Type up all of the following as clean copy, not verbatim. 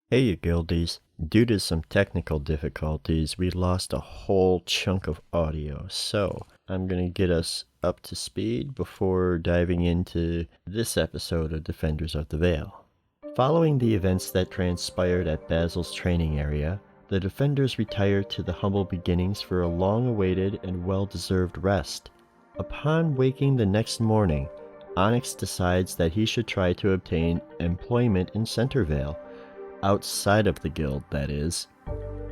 Hey, you guildies. Due to some technical difficulties, we lost a whole chunk of audio, so I'm going to get us up to speed before diving into this episode of Defenders of the Veil. Following the events that transpired at Basil's training area, the Defenders retired to the humble beginnings for a long-awaited and well-deserved rest. Upon waking the next morning, Onyx decides that he should try to obtain employment in Centervale, outside of the guild, that is.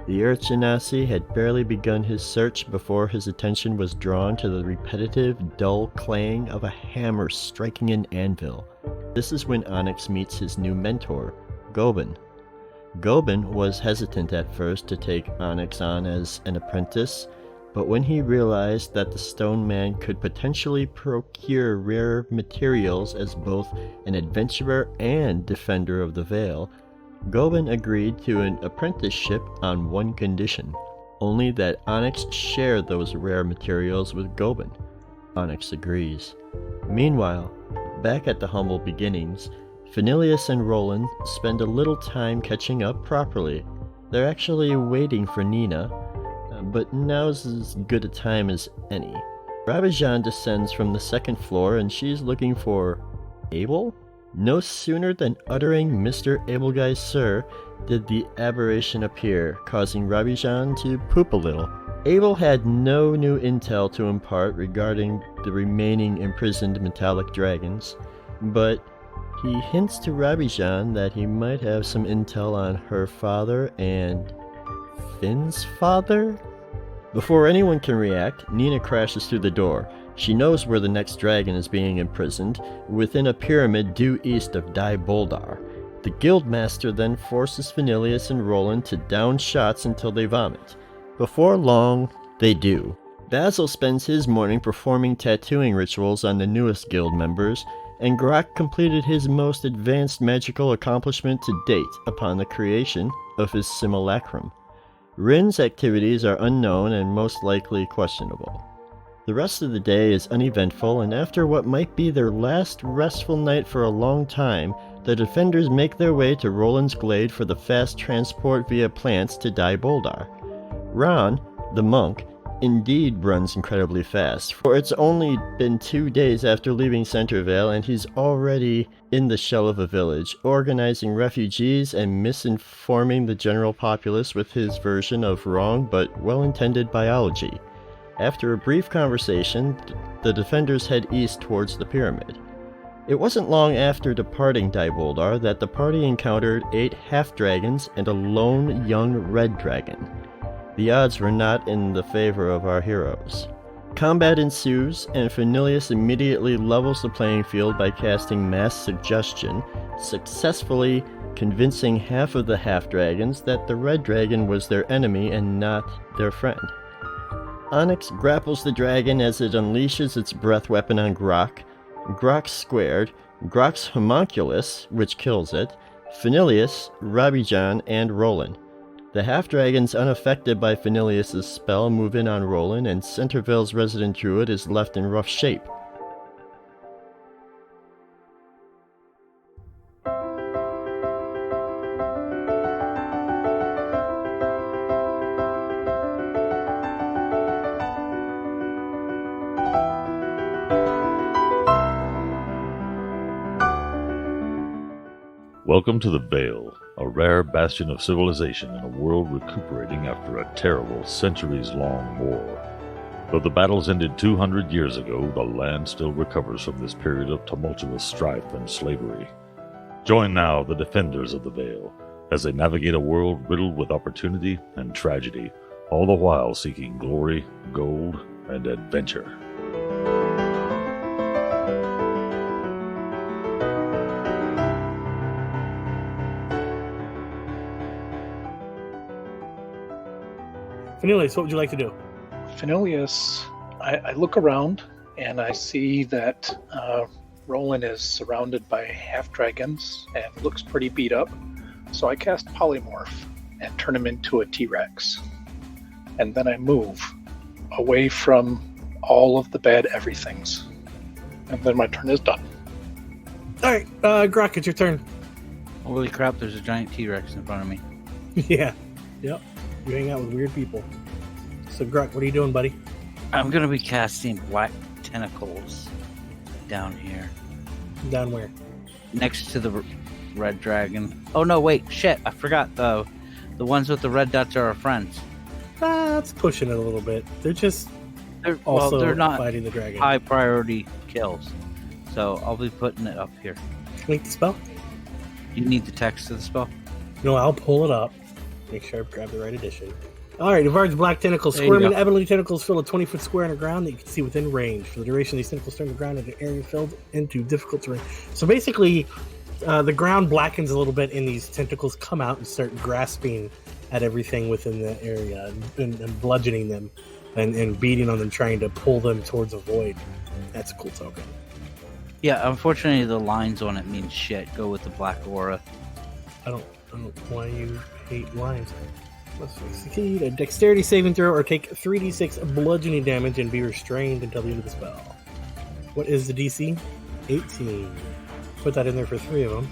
The Urchinasi had barely begun his search before his attention was drawn to the repetitive, dull clang of a hammer striking an anvil. This is when Onyx meets his new mentor, Gobin. Gobin was hesitant at first to take Onyx on as an apprentice, but when he realized that the stone man could potentially procure rare materials as both an adventurer and defender of the Veil, Gobin agreed to an apprenticeship on one condition, only that Onyx share those rare materials with Gobin. Onyx agrees. Meanwhile, back at the humble beginnings, Fenilius and Roland spend a little time catching up properly. They're actually waiting for Nina, but now's as good a time as any. Rabijan descends from the second floor and she's looking for Abel? No sooner than uttering Mr. Abelguy Sir did the aberration appear, causing Rabijan to poop a little. Abel had no new intel to impart regarding the remaining imprisoned metallic dragons, but he hints to Rabijan that he might have some intel on her father and Finn's father? Before anyone can react, Nina crashes through the door. She knows where the next dragon is being imprisoned, within a pyramid due east of Dai Boldar. The guildmaster then forces Fenilius and Roland to down shots until they vomit. Before long, they do. Basil spends his morning performing tattooing rituals on the newest guild members, and Grok completed his most advanced magical accomplishment to date upon the creation of his simulacrum. Rin's activities are unknown and most likely questionable. The rest of the day is uneventful, and after what might be their last restful night for a long time, the defenders make their way to Roland's Glade for the fast transport via plants to Dai Boldar. Ron, the monk, indeed runs incredibly fast, for it's only been 2 days after leaving Centervale and he's already in the shell of a village, organizing refugees and misinforming the general populace with his version of wrong but well-intended biology. After a brief conversation, the defenders head east towards the pyramid. It wasn't long after departing Dai Boldar that the party encountered 8 half-dragons and a lone young red dragon. The odds were not in the favor of our heroes. Combat ensues, and Fenilius immediately levels the playing field by casting Mass Suggestion, successfully convincing half of the half-dragons that the red dragon was their enemy and not their friend. Onyx grapples the dragon as it unleashes its breath weapon on Grok. Grok squared, Grok's homunculus, which kills it, Fenilius, Rabijan, and Roland. The half-dragons unaffected by Fenilius' spell move in on Roland, and Centerville's resident druid is left in rough shape. Welcome to the Veil, a rare bastion of civilization in a world recuperating after a terrible, centuries-long war. Though the battles ended 200 years ago, the land still recovers from this period of tumultuous strife and slavery. Join now the defenders of the Veil, as they navigate a world riddled with opportunity and tragedy, all the while seeking glory, gold, and adventure. Fenilius, what would you like to do? Fenilius, I look around and I see that Roland is surrounded by half-dragons and looks pretty beat up. So I cast Polymorph and turn him into a T-Rex. And then I move away from all of the bad everythings. And then my turn is done. Alright, Grok, it's your turn. Holy crap, there's a giant T-Rex in front of me. Yeah. Yep. You hang out with weird people. So, Gruck, what are you doing, buddy? I'm going to be casting black tentacles down here. Down where? Next to the red dragon. Oh, no, wait. Shit, I forgot. The ones with the red dots are our friends. That's pushing it a little bit. They're just Well, they're not fighting the dragon. high priority kills. So I'll be putting it up here. Link the spell? You need the text of the spell? No, I'll pull it up. Make sure I grab the right edition. All right, Devard's black tentacles There you squirm and go. ebony tentacles fill a 20-foot square underground that you can see within range. For the duration, these tentacles turn the ground into an area filled into difficult terrain. So basically, the ground blackens a little bit, and these tentacles come out and start grasping at everything within the area and bludgeoning them and beating on them, trying to pull them towards a void. That's a cool token. Yeah, unfortunately the lines on it mean shit. Go with the black aura. I don't know why you hate lines. Must succeed a dexterity saving throw or take 3d6 bludgeoning damage and be restrained until the end of the spell. What is the DC? 18. Put that in there for 3 of them.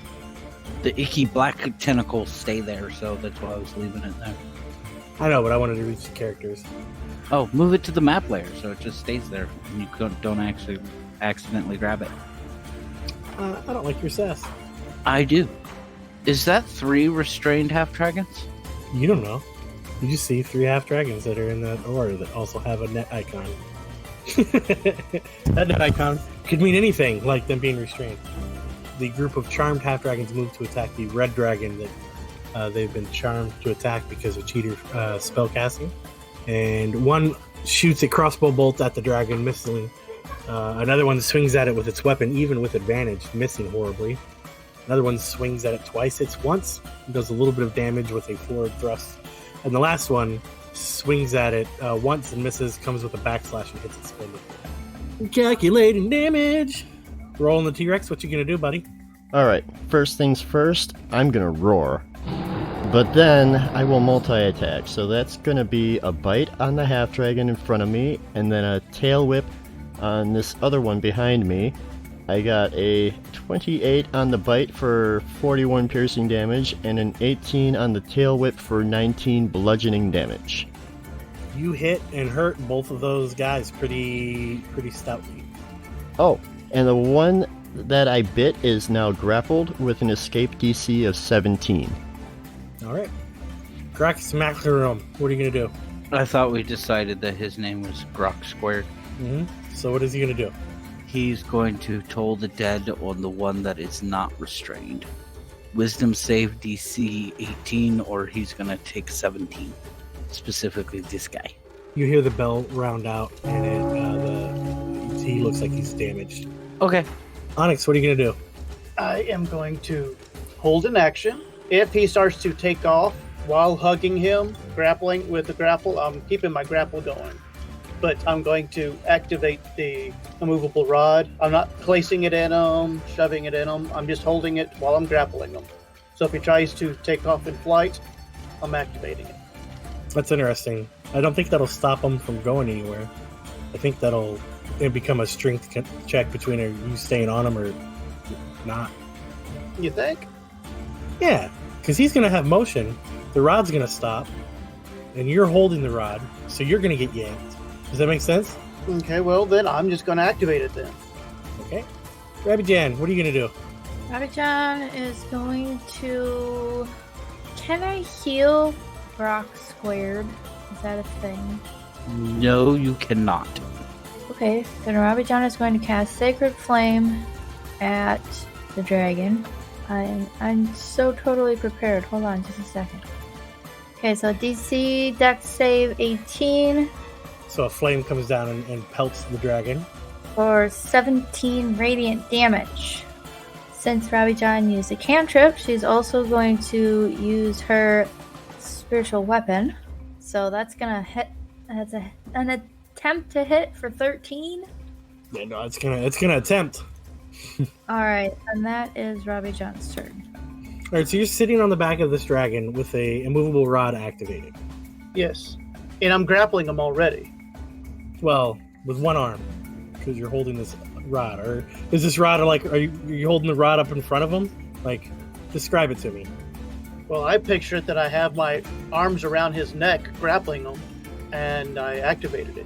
The icky black tentacles stay there, so that's why I was leaving it there. I know, but I wanted to reach the characters. Oh, move it to the map layer so it just stays there and you don't actually accidentally grab it. I don't like your sass. I do. Is that 3 restrained half dragons? You don't know. You just see 3 half dragons that are in that aura that also have a net icon. That net icon could mean anything, like them being restrained. The group of charmed half dragons move to attack the red dragon that they've been charmed to attack because of cheater spell casting. And one shoots a crossbow bolt at the dragon, missing. Another one swings at it with its weapon, even with advantage, missing horribly. Another one swings at it twice, hits once, does a little bit of damage with a forward thrust. And the last one swings at it once and misses, comes with a backslash and hits it splendidly. Calculating damage! Rolling the T-Rex, what you gonna do, buddy? Alright, first things first, I'm gonna roar. But then I will multi-attack, so that's gonna be a bite on the half-dragon in front of me, and then a tail whip on this other one behind me. I got a 28 on the bite for 41 piercing damage, and an 18 on the tail whip for 19 bludgeoning damage. You hit and hurt both of those guys pretty stoutly. Oh, and the one that I bit is now grappled with an escape DC of 17. Alright. Grok smacks the room. What are you gonna do? I thought we decided that his name was Grok Squared. So what is he gonna do? He's going to toll the dead on the one that is not restrained. Wisdom save DC 18 or he's going to take 17. Specifically this guy. You hear the bell round out and he looks like he's damaged. Okay. Onyx, what are you gonna do? I am going to hold an action. If he starts to take off while hugging him, grappling with the grapple, I'm keeping my grapple going. But I'm going to activate the immovable rod. I'm not placing it in him, shoving it in him. I'm just holding it while I'm grappling him. So if he tries to take off in flight, I'm activating it. That's interesting. I don't think that'll stop him from going anywhere. I think it'll become a strength check between you staying on him or not. You think? Yeah, because he's going to have motion. The rod's going to stop, and you're holding the rod, so you're going to get yanked. Does that make sense? Okay, well then I'm just going to activate it then. Okay. Rabbi Jan, what are you going to do? Rabijan is going to... Can I heal Grok Squared? Is that a thing? No, you cannot. Okay, then Rabijan is going to cast Sacred Flame at the dragon. I'm so totally prepared. Hold on just a second. Okay, so DC Dex save 18 So a flame comes down and pelts the dragon. for 17 radiant damage. Since Rabijan used a cantrip, she's also going to use her spiritual weapon. So that's gonna hit. That's an attempt to hit for 13. Yeah, no, it's gonna attempt. All right, and that is Rabijan's turn. All right, so you're sitting on the back of this dragon with a immovable rod activated. Yes. And I'm grappling him already. Well, with one arm, because you're holding this rod. Or is this rod like? Are you holding the rod up in front of him? Like, Describe it to me. Well, I pictured that I have my arms around his neck, grappling him, and I activated it.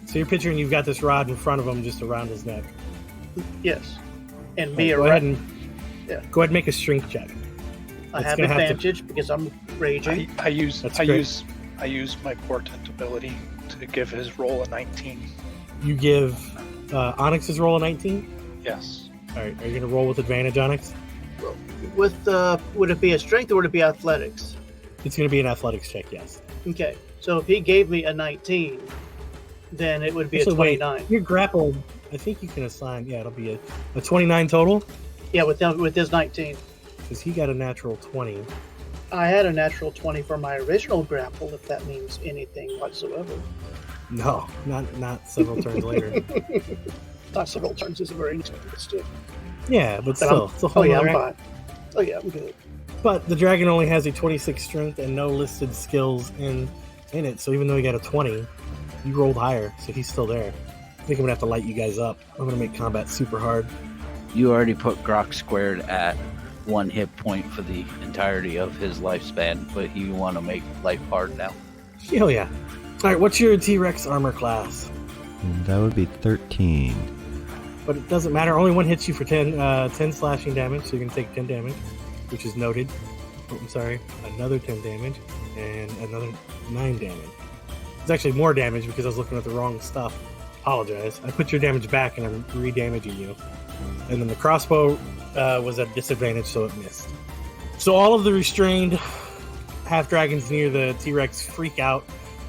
So you're picturing you've got this rod in front of him, just around his neck. Yes. And me Go ahead and Yeah. go ahead and make a strength check. I It's have gonna have to- advantage because I'm raging. I use That's great. my portent ability to give his roll a 19. You give Onyx's roll a 19. Yes. All right, are you going to roll with advantage, Onyx? With would it be a strength or would it be athletics? It's going to be an athletics check, yes. Okay. So if he gave me a 19, then it would be Actually, a wait, 29. you're grappled. I think you can assign. Yeah, it'll be a 29 total Yeah, with his 19. because he got a natural 20. I had a natural 20 for my original grapple, if that means anything whatsoever. No, not several turns later. Not several turns is a very nice but still. Yeah, but But still, it's a whole oh yeah, other I'm act. fine. Oh yeah, I'm good. But the dragon only has a 26 strength and no listed skills in it. So even though he got a 20, you rolled higher, so he's still there. I think I'm gonna have to light you guys up. I'm gonna make combat super hard. You already put Grok squared at 1 hit point for the entirety of his lifespan, but you want to make life hard now. Hell yeah! All right, what's your T-Rex armor class? That would be 13. But it doesn't matter. Only one hits you for 10 slashing damage, so you're gonna take 10 damage, which is noted. Oh, I'm sorry, another 10 damage and another 9 damage. It's actually more damage because I was looking at the wrong stuff. Apologize. I put your damage back and I'm re-damaging you. And then the crossbow was at disadvantage, so it missed. So all of the restrained half-dragons near the T-Rex freak out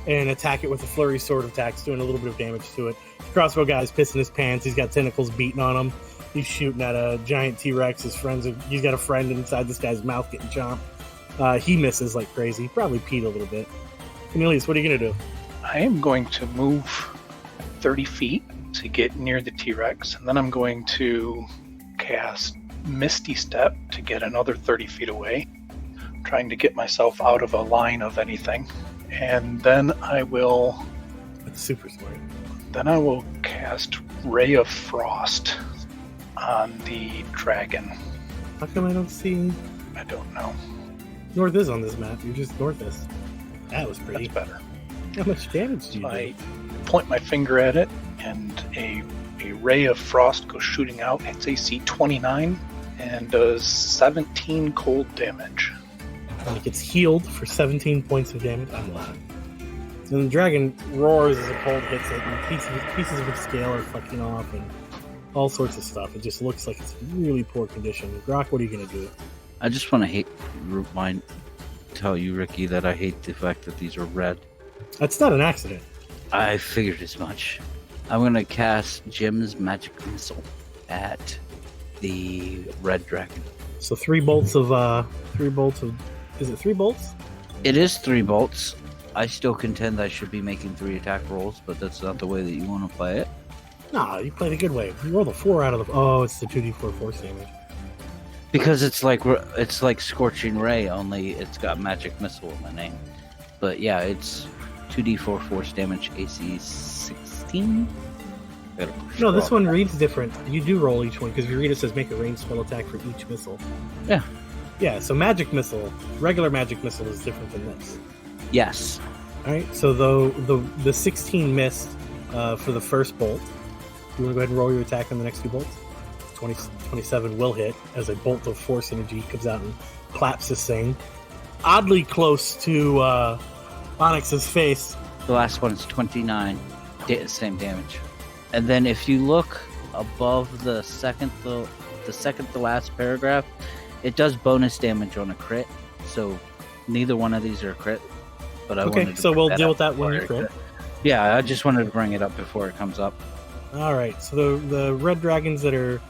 and attack it with a flurry sword attacks, doing a little bit of damage to it. The crossbow guy's pissing his pants. He's got tentacles beating on him. He's shooting at a giant T-Rex. He's got a friend inside this guy's mouth getting chomped. He misses like crazy. He probably peed a little bit. Cornelius, what are you going to do? I am going to move 30 feet to get near the T-Rex, and then I'm going to cast Misty Step to get another 30 feet away, trying to get myself out of a line of anything. And then I will That's super smart. cast Ray of Frost on the dragon. How come I don't see... I don't know. North is on this map. You're just northeast. That was pretty. That's better. How much damage do you I do? point my finger at it, and a ray of frost goes shooting out. It's AC 29 and does 17 cold damage. And it gets healed for 17 points of damage. I'm laughing. So the dragon roars as a cold hits it, and pieces of its scale are fucking off, and all sorts of stuff. It just looks like it's in really poor condition. Grok, what are you going to do? I just want to tell you, Ricky, that I hate the fact that these are red. That's not an accident. I figured as much. I'm going to cast Jim's magic missile at the red dragon. So 3 bolts of... Is it 3 bolts? It is 3 bolts. I still contend I should be making 3 attack rolls, but that's not the way that you want to play it. Nah, you play the good way. You roll the 4 out of the... Oh, it's the 2d4 force damage. Because it's like Scorching Ray, only it's got magic missile in the name. But yeah, it's 2d4 force damage, AC 16. No, this one reads different. You do roll each one, because if you read it says make a ranged spell attack for each missile. Yeah. Yeah, so magic missile, regular magic missile is different than this. Yes. Alright, so the 16 missed for the first bolt. You want to go ahead and roll your attack on the next 2 bolts? 27 will hit as a bolt of force energy comes out and claps this thing. Oddly close to Onyx's face. The last one is 29. Same damage. And then if you look above the second to last paragraph, it does bonus damage on a crit. So neither one of these are a crit. But Okay, so we'll deal with that when you crit. Yeah, I just wanted to bring it up before it comes up. Alright, so the red dragons that are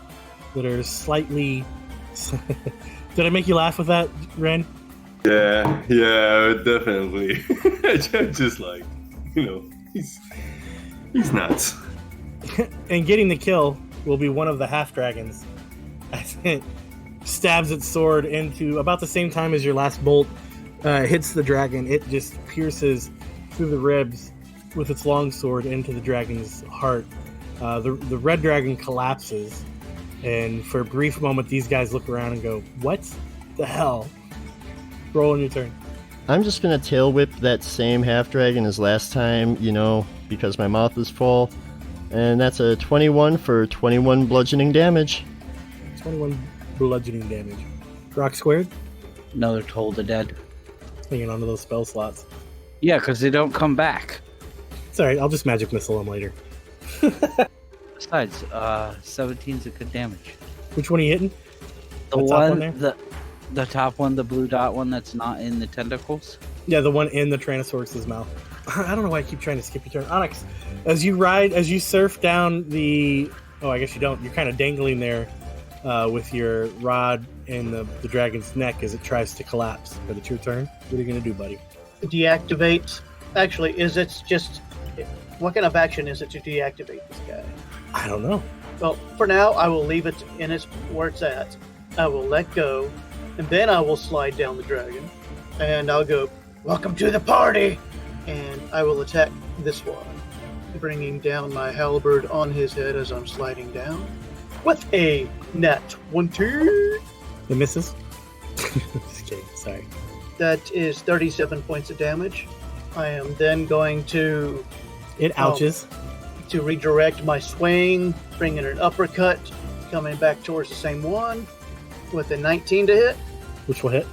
slightly... Did I make you laugh with that, Ren? Yeah, definitely. Just like, he's nuts. And getting the kill will be one of the half dragons as it stabs its sword into about the same time as your last bolt hits the dragon. It just pierces through the ribs with its long sword into the dragon's heart. The red dragon collapses, and for a brief moment these guys look around and go, what? The hell? Roll on your turn. I'm just gonna tail whip that same half dragon as last time, because my mouth is full. And that's a 21 for 21 bludgeoning damage. 21 bludgeoning damage. Rock squared? Another Toll the Dead. Hanging onto those spell slots. Yeah, because they don't come back. It's alright, I'll just magic missile them later. Besides, 17's a good damage. Which one are you hitting? The top one, one there? the top one, the blue dot one that's not in the tentacles. Yeah, the one in the Tyrannosaurus's mouth. I don't know why I keep trying to skip your turn. Onyx, as you surf down the... Oh, I guess you don't. You're kind of dangling there with your rod in the dragon's neck as it tries to collapse. But it's your turn. What are you going to do, buddy? Deactivate. Actually, what kind of action is it to deactivate this guy? I don't know. Well, for now, I will leave it in where it's at. I will let go, and then I will slide down the dragon, and I'll go, "Welcome to the party!" And I will attack this one, bringing down my halberd on his head as I'm sliding down with a nat 20. It misses? Just kidding. Sorry. That is 37 points of damage. I am then going to... It ouches. To redirect my swing, bring in an uppercut, coming back towards the same one with a 19 to hit. Which will hit?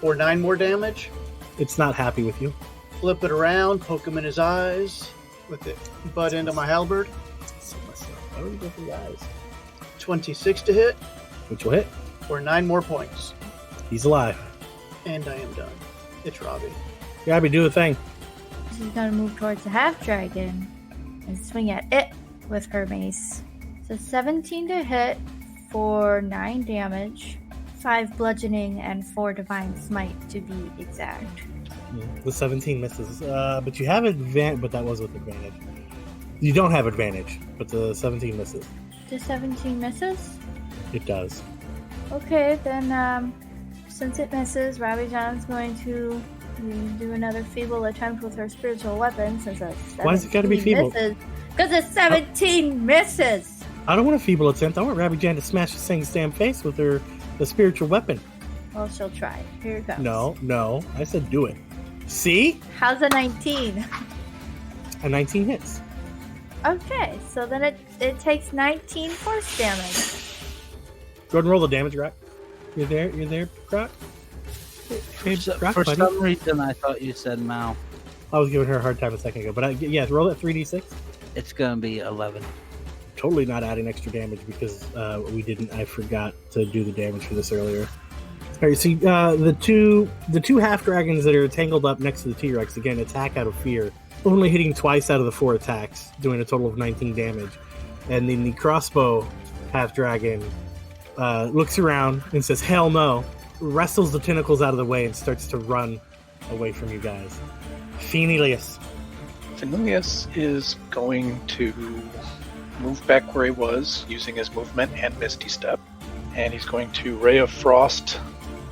For 9 more damage. It's not happy with you. Flip it around, poke him in his eyes with the butt end of my halberd. Why would you go for the eyes? 26 to hit. Which will hit? For 9 more points. He's alive. And I am done. It's Robbie. Gabby, do a thing. She's gonna move towards the half dragon and swing at it with her mace. So 17 to hit for 9 damage, 5 bludgeoning, and 4 divine smite to be exact. The 17 misses, but you have advantage. But that was with advantage. You don't have advantage, but the 17 misses. The 17 misses? It does. Okay, then since it misses, Robbie John's going to do another feeble attempt with her spiritual weapon. Since a Why is it got to be feeble? Because a 17 misses. I don't want a feeble attempt. I want Rabbi Jan to smash this thing's damn face with the spiritual weapon. Well, she'll try. Here it goes. No. I said do it. See? How's a 19? A 19 hits. Okay, so then it takes 19 force damage. Go ahead and roll the damage, Grok. You're there, Grok? Hey, Grok, For buddy. some reason, I thought you said Mao. I was giving her a hard time a second ago, but roll that 3d6. It's gonna be 11. Totally not adding extra damage because I forgot to do the damage for this earlier. All right, see, the two half dragons that are tangled up next to the T-Rex again attack out of fear, only hitting twice out of the 4 attacks, doing a total of 19 damage. And then the crossbow half dragon looks around and says, "Hell no!" wrestles the tentacles out of the way and starts to run away from you guys. Phenilius. Phenilius is going to move back where he was, using his movement and Misty Step. And he's going to Ray of Frost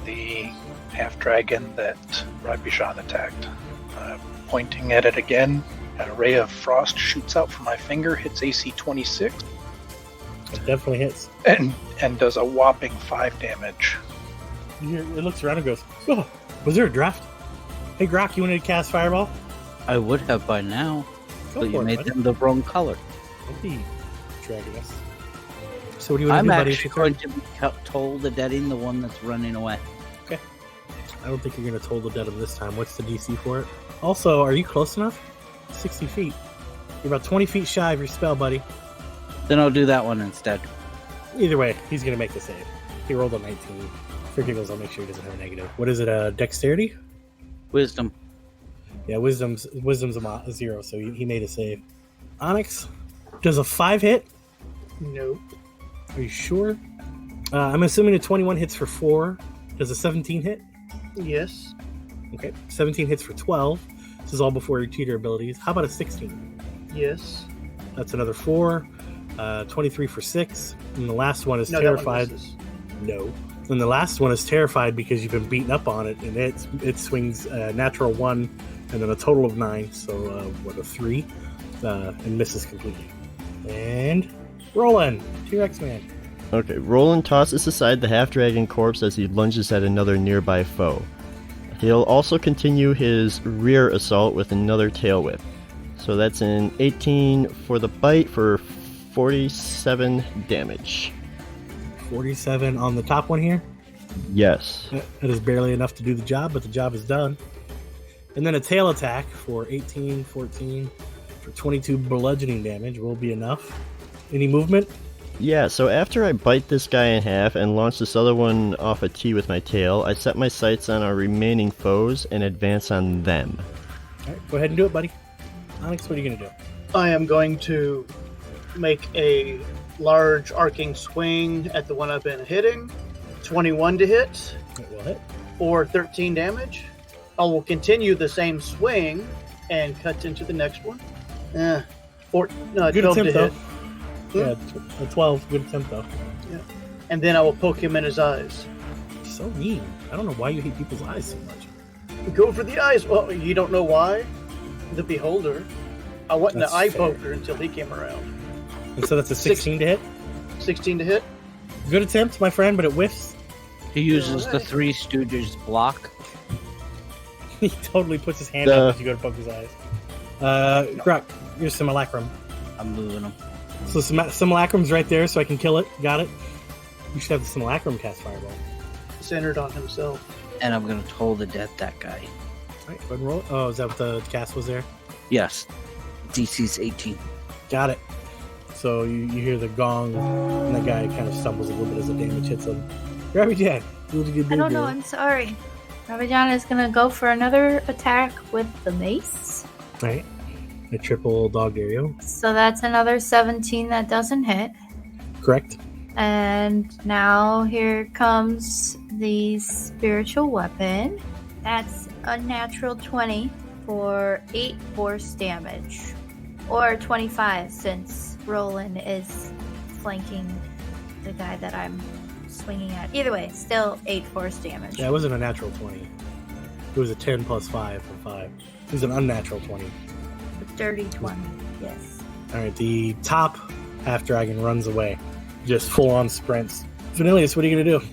the half-dragon that Rabishan attacked. Pointing at it again, a Ray of Frost shoots out from my finger, hits AC 26. It definitely hits. And does a whopping 5 damage. It looks around and goes, "Oh, was there a draft? Hey, Grok, you wanted to cast Fireball?" I would have by now, Go but you for it, made buddy. them the wrong color. Don't be dragging us. So what do you want I'm to do, buddy? actually going to be told the deading the one that's running away. I don't think you're going to toll the dead of this time. What's the DC for it? Also, are you close enough? 60 feet. You're about 20 feet shy of your spell, buddy. Then I'll do that one instead. Either way, he's going to make the save. He rolled a 19. For giggles, I'll make sure he doesn't have a negative. What is it, dexterity? Wisdom. Yeah, wisdom's a 0, so he made a save. Onyx, does a 5 hit? Nope. Are you sure? I'm assuming a 21 hits for 4. Does a 17 hit? Yes. Okay, 17 hits for 12. This is all before your cheater abilities. How about a 16? Yes. That's another 4. 23 for 6. And the last one is No, terrified. that one misses. No. And the last one is terrified because you've been beaten up on it, and it swings a natural 1 and then a total of 9. So, a 3? And misses completely. And Roland, T-Rex Man. Okay, Roland tosses aside the half-dragon corpse as he lunges at another nearby foe. He'll also continue his rear assault with another tail whip. So that's an 18 for the bite for 47 damage. 47 on the top one here. Yes. That is barely enough to do the job, but the job is done. And then a tail attack for 18, 14 for 22 bludgeoning damage will be enough. Any movement? Yeah, so after I bite this guy in half and launch this other one off a tee with my tail, I set my sights on our remaining foes and advance on them. All right, go ahead and do it, buddy. Onyx, what are you going to do? I am going to make a large arcing swing at the one I've been hitting. 21 to hit, It will hit. or 13 damage. I will continue the same swing and cut into the next one. Good 12 to attempt, though. hit. Yeah, a 12. Good attempt, though. And then I will poke him in his eyes. So mean. I don't know why you hate people's eyes so much. Go for the eyes. Well, you don't know why? The beholder. I wasn't That's the eye fair. poker until he came around. And so that's a 16 to hit. 16 to hit. Good attempt, my friend, but it whiffs. He uses the Alright. Three Stooges block. He totally puts his hand up as you go to poke his eyes. Grok, here's Simulacrum. I'm moving him. So Simulacrum's right there, so I can kill it. Got it. You should have the Simulacrum cast Fireball. Centered on himself. And I'm going to toll the death that guy. All right, go ahead and roll it. Oh, is that what the cast was there? Yes. DC's 18. Got it. So you hear the gong, and the guy kind of stumbles a little bit as the damage hits him. Grab your dad. I don't know, I'm sorry. Ravijan is gonna go for another attack with the mace. Right. A triple dog aerial. So that's another 17 that doesn't hit. Correct. And now here comes the spiritual weapon. That's a natural 20 for 8 force damage. Or 25 since Roland is flanking the guy that I'm swinging at. Either way, still 8 force damage. Yeah, it wasn't a natural 20. It was a 10 plus 5 for 5. It was an unnatural 20. A dirty 20, yes. Alright, the top half dragon runs away. Just full on sprints. Vanillius, what are you going to do?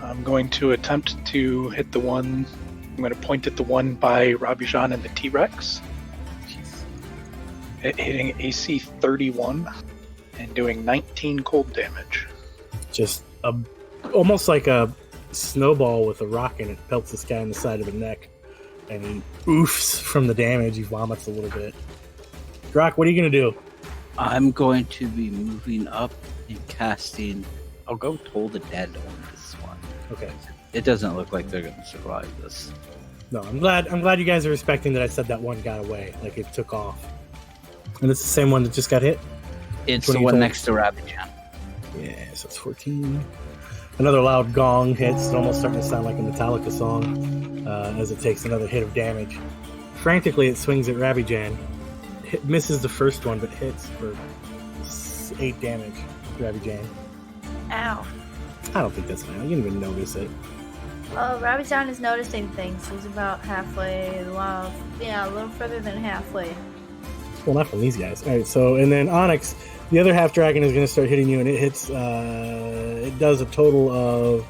I'm going to attempt to hit the one. I'm going to point at the one by Rabijan and the T-Rex. Hitting AC 31 and doing 19 cold damage. Just almost like a snowball with a rock in it pelts this guy in the side of the neck. And he oofs from the damage. He vomits a little bit. Grok, what are you going to do? I'm going to be moving up and casting. I'll go Toll the Dead on this one. Okay. It doesn't look like they're going to survive this. No, I'm glad you guys are respecting that I said that one got away. Like it took off. And it's the same one that just got hit? It's What the are you one told? next to Rabbitchan. Yeah, so it's 14. Another loud gong hits. It's almost starting to sound like a Metallica song as it takes another hit of damage. Frantically, it swings at Rabijan. Misses the first one, but hits for 8 damage. Rabijan. Ow. I don't think that's bad. You didn't even notice it. Well, Rabijan is noticing things. He's about halfway. Wow. Yeah, a little further than halfway. Well, not from these guys. All right, so, and then Onyx, the other half dragon is going to start hitting you, and it hits, it does a total of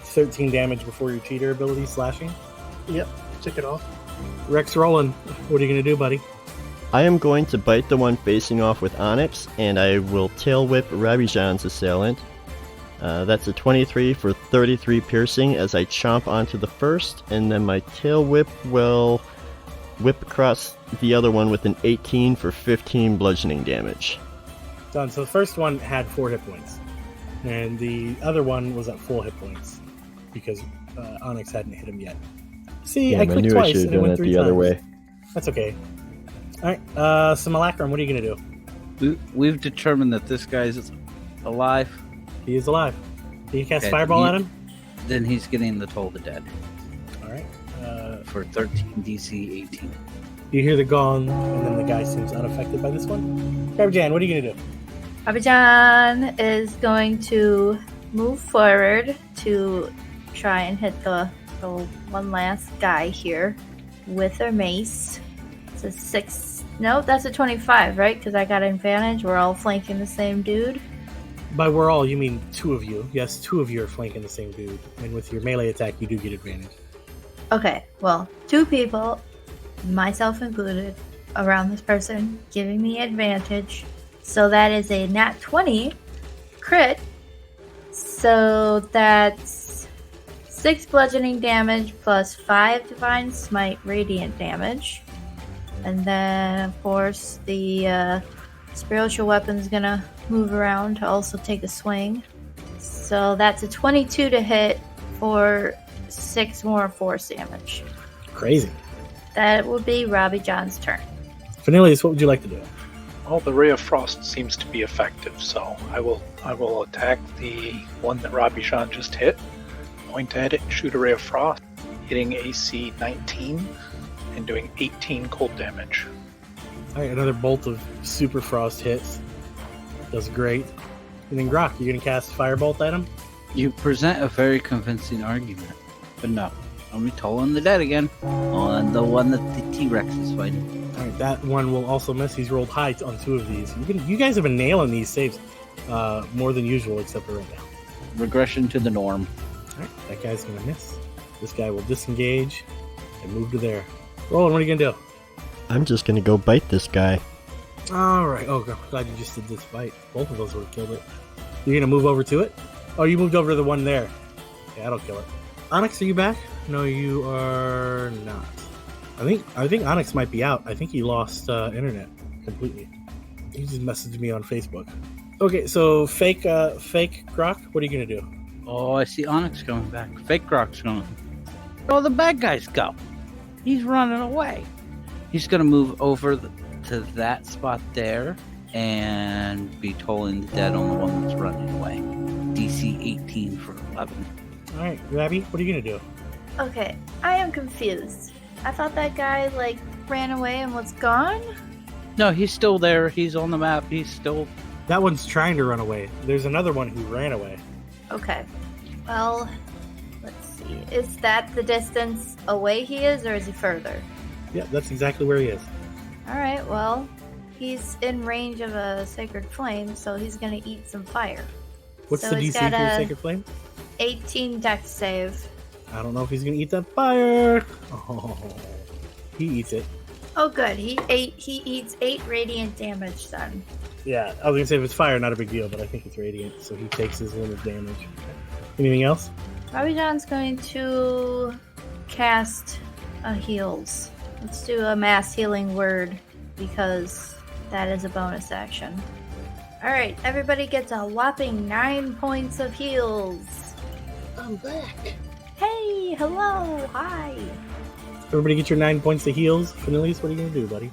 13 damage before your cheater ability, slashing. Yep, took it off. Rex Roland, what are you going to do, buddy? I am going to bite the one facing off with Onyx, and I will tail whip Rabijan's assailant. That's a 23 for 33 piercing as I chomp onto the first, and then my tail whip will whip across the other one with an 18 for 15 bludgeoning damage. Done. So the first one had 4 hit points, and the other one was at full hit points because Onyx hadn't hit him yet. See, Yeah, I I clicked knew I twice should have and it done went it 3 the other times. way. That's okay. Alright, Simulacrum, what are you going to do? We've determined that this guy's alive. He is alive. Can you cast Okay, Fireball at him? Then he's getting the Toll the Dead Alright. for 13 DC 18. You hear the gong, and then the guy seems unaffected by this one. Rabijan, what are you going to do? Rabijan is going to move forward to try and hit the one last guy here with her mace. It's a 6. No, that's a 25, right? Because I got advantage. We're all flanking the same dude. By we're all, you mean two of you. Yes, two of you are flanking the same dude. And with your melee attack, you do get advantage. Okay, well, 2 people, myself included, around this person, giving me advantage. So that is a nat 20 crit. So that's 6 bludgeoning damage plus 5 divine smite radiant damage. And then, of course, the spiritual weapon's gonna move around to also take a swing. So that's a 22 to hit for 6 more force damage. Crazy. That will be Robbie John's turn. Vanillius, what would you like to do? Well, the Ray of Frost seems to be effective, so I will attack the one that Robbie Jean just hit, point at it, shoot a Ray of Frost, hitting AC 19 and doing 18 cold damage. All right, another bolt of super frost hits. Does great. And then Grok, you're going to cast Firebolt at him? You present a very convincing argument, but no. I'm tolling the dead again on the one that the T-Rex is fighting. All right, that one will also miss. He's rolled high on 2 of these. You guys have been nailing these saves more than usual, except for right now. Regression to the norm. All right, that guy's going to miss. This guy will disengage and move to there. Roland, what are you going to do? I'm just gonna go bite this guy. All right. Oh, God, glad you just did this fight. Both of those would have killed it. You're going to move over to it? Oh, you moved over to the one there. Yeah, that'll kill it. Onyx, are you back? No, you are not. I think Onyx might be out. I think he lost internet completely. He just messaged me on Facebook. Okay, so fake Grok, what are you going to do? Oh, I see Onyx coming back. Fake Grok's going. Oh, the bad guys go. He's running away. He's going to move over to that spot there and be tolling the dead on the one that's running away. DC 18 for 11. All right, Rabby, what are you going to do? Okay, I am confused. I thought that guy, ran away and was gone? No, he's still there. He's on the map. He's still... That one's trying to run away. There's another one who ran away. Okay. Well, let's see. Is that the distance away he is, or is he further? Yeah, that's exactly where he is. Alright, well, he's in range of a Sacred Flame, so he's gonna eat some fire. What's So the he's DC for got the a- Sacred Flame? 18 dex save. I don't know if he's going to eat that fire. Oh, he eats it. Oh good, he eats 8 radiant damage then. Yeah, I was going to say if it's fire, not a big deal, but I think it's radiant, so he takes his limit damage. Anything else? Robbie John's going to cast a heals. Let's do a mass healing word, because that is a bonus action. Alright, everybody gets a whopping 9 points of heals. I'm back. Hey, hello, hi. Everybody get your 9 points of heals. Vanillius, what are you going to do, buddy?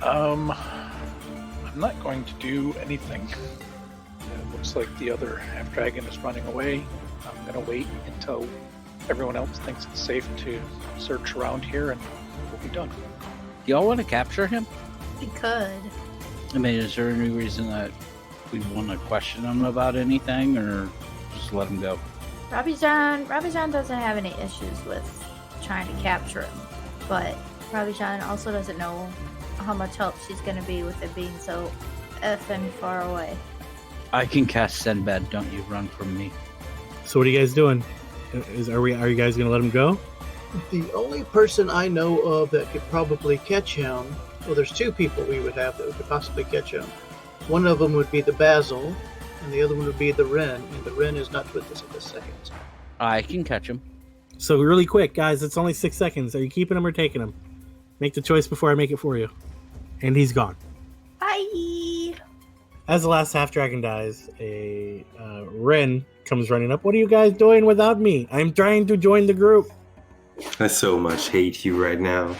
I'm not going to do anything. It looks like the other half dragon is running away. I'm going to wait until everyone else thinks it's safe to search around here, and we'll be done. Do y'all want to capture him? We could. I mean, is there any reason that we want to question him about anything, or just let him go? Robbie John doesn't have any issues with trying to capture him, but Robbie John also doesn't know how much help she's going to be with it being so effing far away. I can cast Senbed, don't you run from me. So what are you guys doing? Are you guys going to let him go? The only person I know of that could probably catch him, well, there's 2 people we would have that could possibly catch him. One of them would be the Basil, and the other one would be the Wren, and the Wren is not with us at this second. I can catch him. So really quick, guys, it's only 6 seconds. Are you keeping him or taking him? Make the choice before I make it for you. And he's gone. Bye! As the last half dragon dies, a Wren comes running up. What are you guys doing without me? I'm trying to join the group. I so much hate you right now.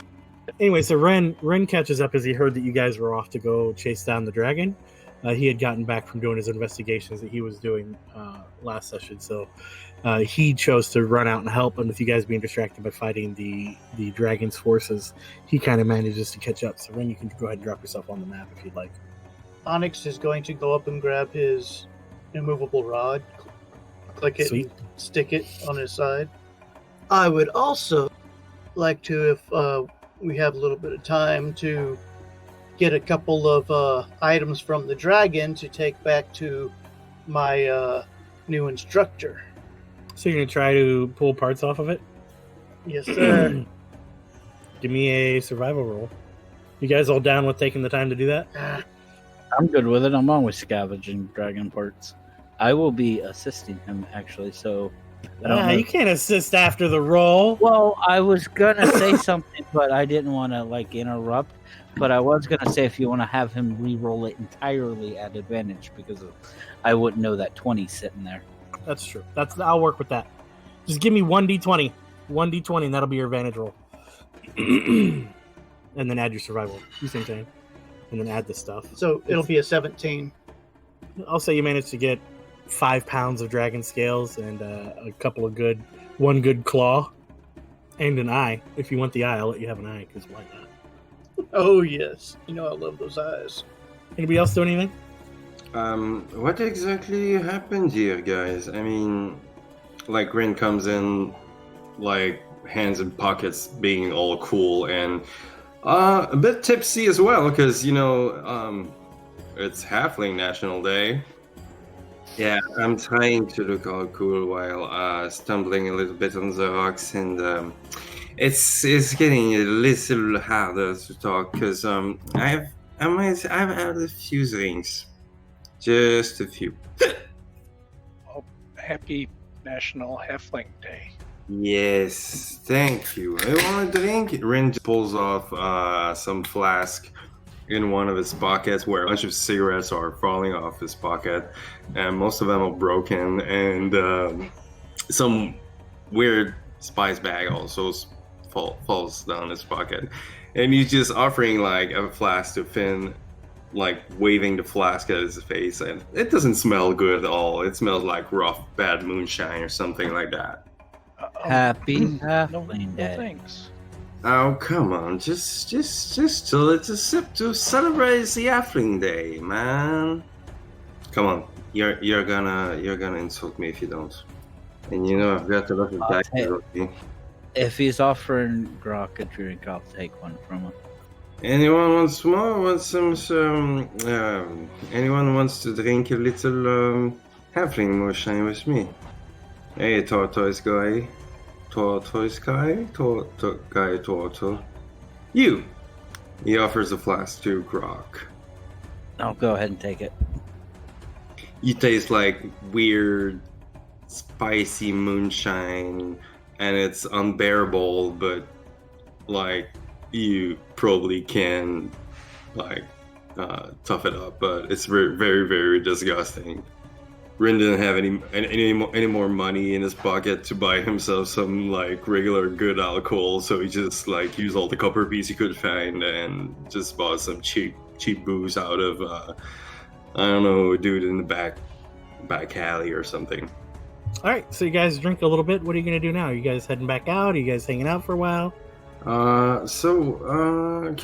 Anyway, so Ren catches up as he heard that you guys were off to go chase down the dragon. He had gotten back from doing his investigations that he was doing last session, so he chose to run out and help. And with you guys being distracted by fighting the dragon's forces, he kind of manages to catch up. So Ren, you can go ahead and drop yourself on the map if you'd like. Onyx is going to go up and grab his immovable rod, click it, Sweet. and stick it on his side. I would also like to, if we have a little bit of time, to get a couple of items from the dragon to take back to my new instructor. So you're gonna try to pull parts off of it? Yes, sir. Give me a survival roll. You guys all down with taking the time to do that? I'm good with it. I'm always scavenging dragon parts. I will be assisting him, actually, so... I don't know. You can't assist after the roll. Well, I was gonna say something, but I didn't want to, interrupt. But I was gonna say if you want to have him re-roll it entirely at advantage, because I wouldn't know that 20 sitting there. That's true. I'll work with that. Just give me 1d20. 1d20, and that'll be your advantage roll. And then add your survival. You see what I'm saying? And then add the stuff. So it'll be a 17. I'll say you managed to get 5 pounds of dragon scales and a couple of one good claw and an eye. If you want the eye, I'll let you have an eye, because why not? Oh, yes. You know I love those eyes. Anybody else do anything? What exactly happened here, guys? I mean, like, Rin comes in, like, hands in pockets, being all cool, and a bit tipsy as well, because, it's Halfling National Day. Yeah, I'm trying to look all cool while stumbling a little bit on the rocks, and it's getting a little harder to talk because I've had a few drinks, just a few. Well, happy National Halfling Day. Yes, thank you. I want a drink. Rin pulls off some flask in one of his pockets where a bunch of cigarettes are falling off his pocket, and most of them are broken, and some weird spice bag also falls down his pocket, and he's just offering like a flask to Finn, like waving the flask at his face, and it doesn't smell good at all. It smells like rough, bad moonshine or something like that. Happy No Halfling Day. thanks. Oh, come on, just a little sip to celebrate the Halfling Day, man. Come on, you're gonna insult me if you don't. And I've got a lot of back with me. If he's offering Grok a drink, I'll take one from him. Anyone wants more? Wants anyone wants to drink a little Halfling moonshine with me? Hey, tortoise guy. Tortoise guy? Tortoise. You! He offers a flask to Grok. I'll go ahead and take it. You taste like weird, spicy moonshine, and it's unbearable, but like you probably can tough it up, but it's very, very, very disgusting. Rin didn't have any more money in his pocket to buy himself some like regular good alcohol, so he just like used all the copper beads he could find and just bought some cheap booze out of I don't know, a dude in the back alley or something. All right, so you guys drink a little bit. What are you going to do now? Are you guys heading back out? Are you guys hanging out for a while? Can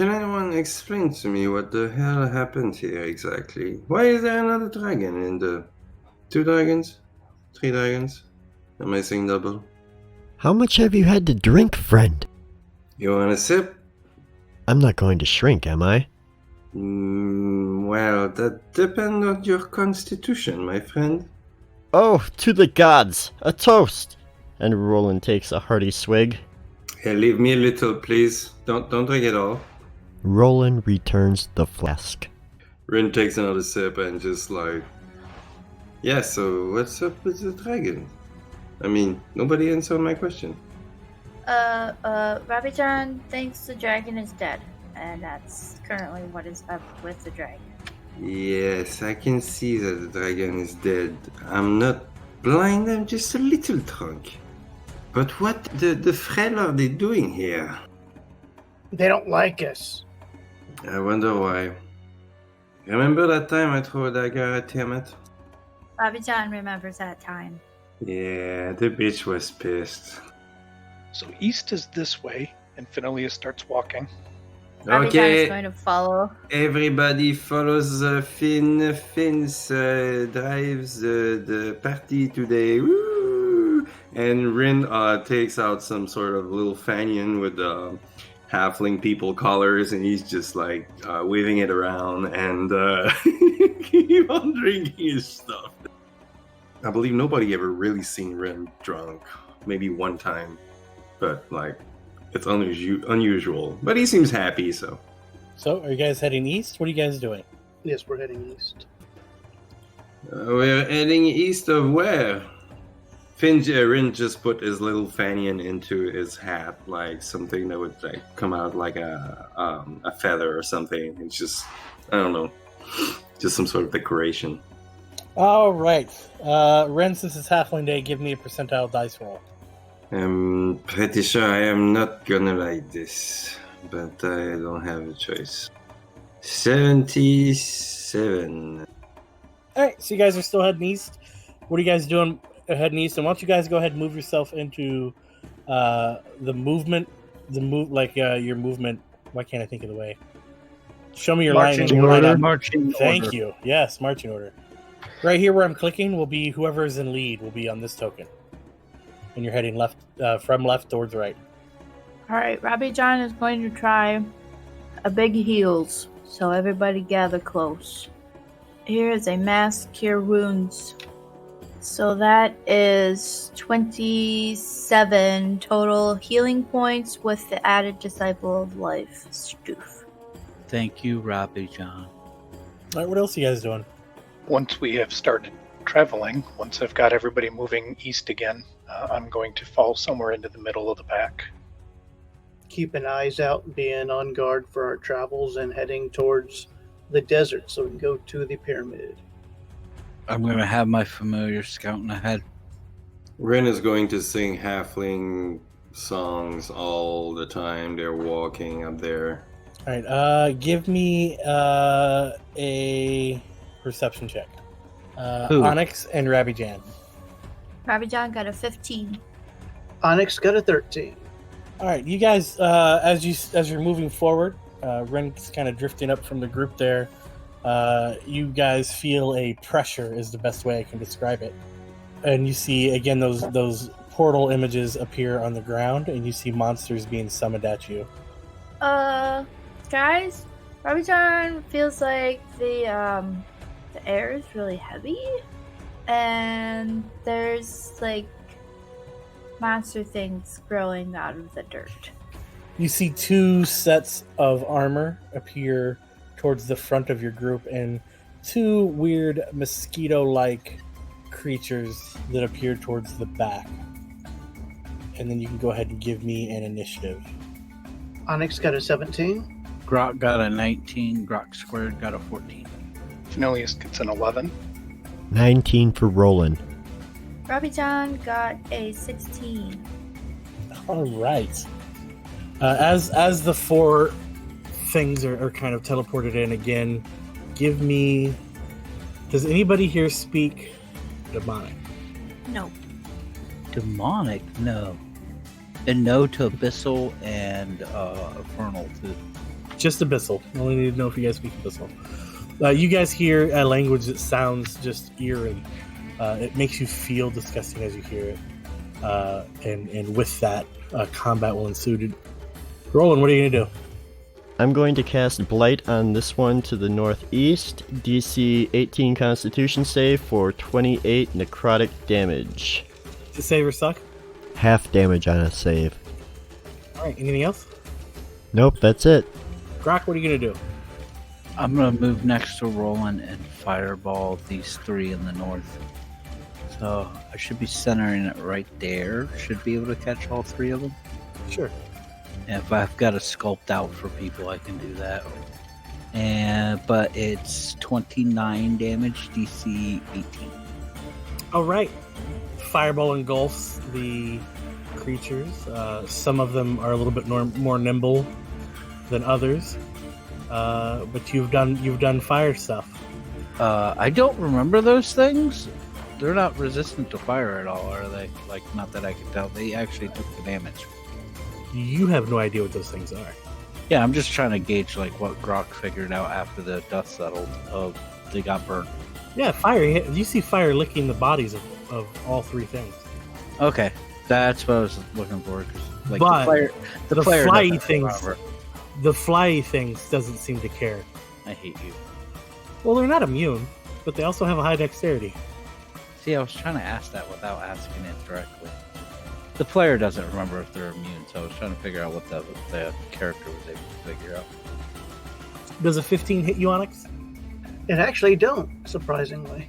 anyone explain to me what the hell happened here exactly? Why is there another dragon in the... 2 dragons? 3 dragons? Am I saying double? How much have you had to drink, friend? You want a sip? I'm not going to shrink, am I? Well, that depends on your constitution, my friend. Oh, to the gods! A toast! And Roland takes a hearty swig. Hey, leave me a little, please. Don't drink it all. Roland returns the flask. Rin takes another sip and just like... Yeah, so what's up with the dragon? I mean, nobody answered my question. Rabi-chan thinks the dragon is dead, and that's currently what is up with the dragon. Yes, I can see that the dragon is dead. I'm not blind, I'm just a little drunk. But what the hell are they doing here? They don't like us. I wonder why. Remember that time I threw a dagger at Tiamat? Rabi-chan remembers that time. Yeah, the bitch was pissed. So east is this way, and Phinelia starts walking. Rabi-chan is going to follow. Everybody follows Finn. Finn's drives the party today. Woo! And Rin takes out some sort of little fanion with halfling people collars, and he's just like waving it around and keep on drinking his stuff. I believe nobody ever really seen Ren drunk. Maybe one time, but like it's unusual. But he seems happy, so. So, are you guys heading east? What are you guys doing? Yes, we're heading east. We're heading east of where? Rin just put his little Fanian into his hat, like something that would like come out like a feather or something. It's just, I don't know, just some sort of decoration. All right. Ren, since it's Halfling Day, give me a percentile dice roll. I'm pretty sure I am not gonna like this, but I don't have a choice. 77. All right, so you guys are still heading east. What are you guys doing heading east? And why don't you guys go ahead and move yourself into your movement. Why can't I think of the way? Show me your Marching line. order. Marching Thank order. you. Yes, marching order. Right here where I'm clicking will be whoever is in lead will be on this token. And you're heading left from left towards right. All right, Robbie John is going to try a big heals, so everybody gather close. Here is a mass cure wounds. So that is 27 total healing points with the added Disciple of Life stoof. Thank you, Robbie John. All right, what else are you guys doing? Once we have started traveling, once I've got everybody moving east again, I'm going to fall somewhere into the middle of the pack. Keeping eyes out, being on guard for our travels, and heading towards the desert so we can go to the pyramid. I'm going to have my familiar scouting ahead. Ren is going to sing halfling songs all the time. They're walking up there. All right, give me a perception check. Who? Onyx and Rabbi Jan. Robbie John got a 15. Onyx got a 13. All right, you guys, as you're moving forward, Ren's kind of drifting up from the group there. You guys feel a pressure is the best way I can describe it, and you see again those portal images appear on the ground, and you see monsters being summoned at you. Guys, Robbie John feels like the air is really heavy, and there's like monster things growing out of the dirt. You see two sets of armor appear towards the front of your group, and two weird mosquito-like creatures that appear towards the back. And then you can go ahead and give me an initiative. Onyx got a 17. Grok got a 19. Grok squared got a 14. Fenilius gets an 11. 19 for Roland. Robbie John got a 16. All right. As the four things are kind of teleported in again, give me... Does anybody here speak Demonic? No. Demonic? No. And no to Abyssal and Infernal, too. Just Abyssal. I only need to know if you guys speak Abyssal. You guys hear a language that sounds just eerie. It makes you feel disgusting as you hear it. And with that, combat will ensue. Roland, what are you going to do? I'm going to cast Blight on this one to the northeast. DC 18 Constitution save for 28 necrotic damage. To save or suck? Half damage on a save. All right, anything else? Nope, that's it. Grok, what are you going to do? I'm going to move next to Roland and fireball these three in the north. So I should be centering it right there. Should be able to catch all three of them. Sure. And if I've got a sculpt out for people, I can do that. But it's 29 damage, DC 18. All right. Fireball engulfs the creatures. Some of them are a little bit more nimble than others. But you've done fire stuff. I don't remember those things. They're not resistant to fire at all, are they? Like, not that I can tell. They actually took the damage. You have no idea what those things are. Yeah, I'm just trying to gauge like what Grok figured out after the dust settled. They got burned. Yeah, fire. You see fire licking the bodies of all three things. Okay, that's what I was looking for. 'Cause, like, But the player flyy doesn't things, remember. the flyy things doesn't seem to care. I hate you. Well, they're not immune, but they also have a high dexterity. See, I was trying to ask that without asking it directly. The player doesn't remember if they're immune, so I was trying to figure out what the character was able to figure out. Does a 15 hit you, Onyx? It actually don't, surprisingly.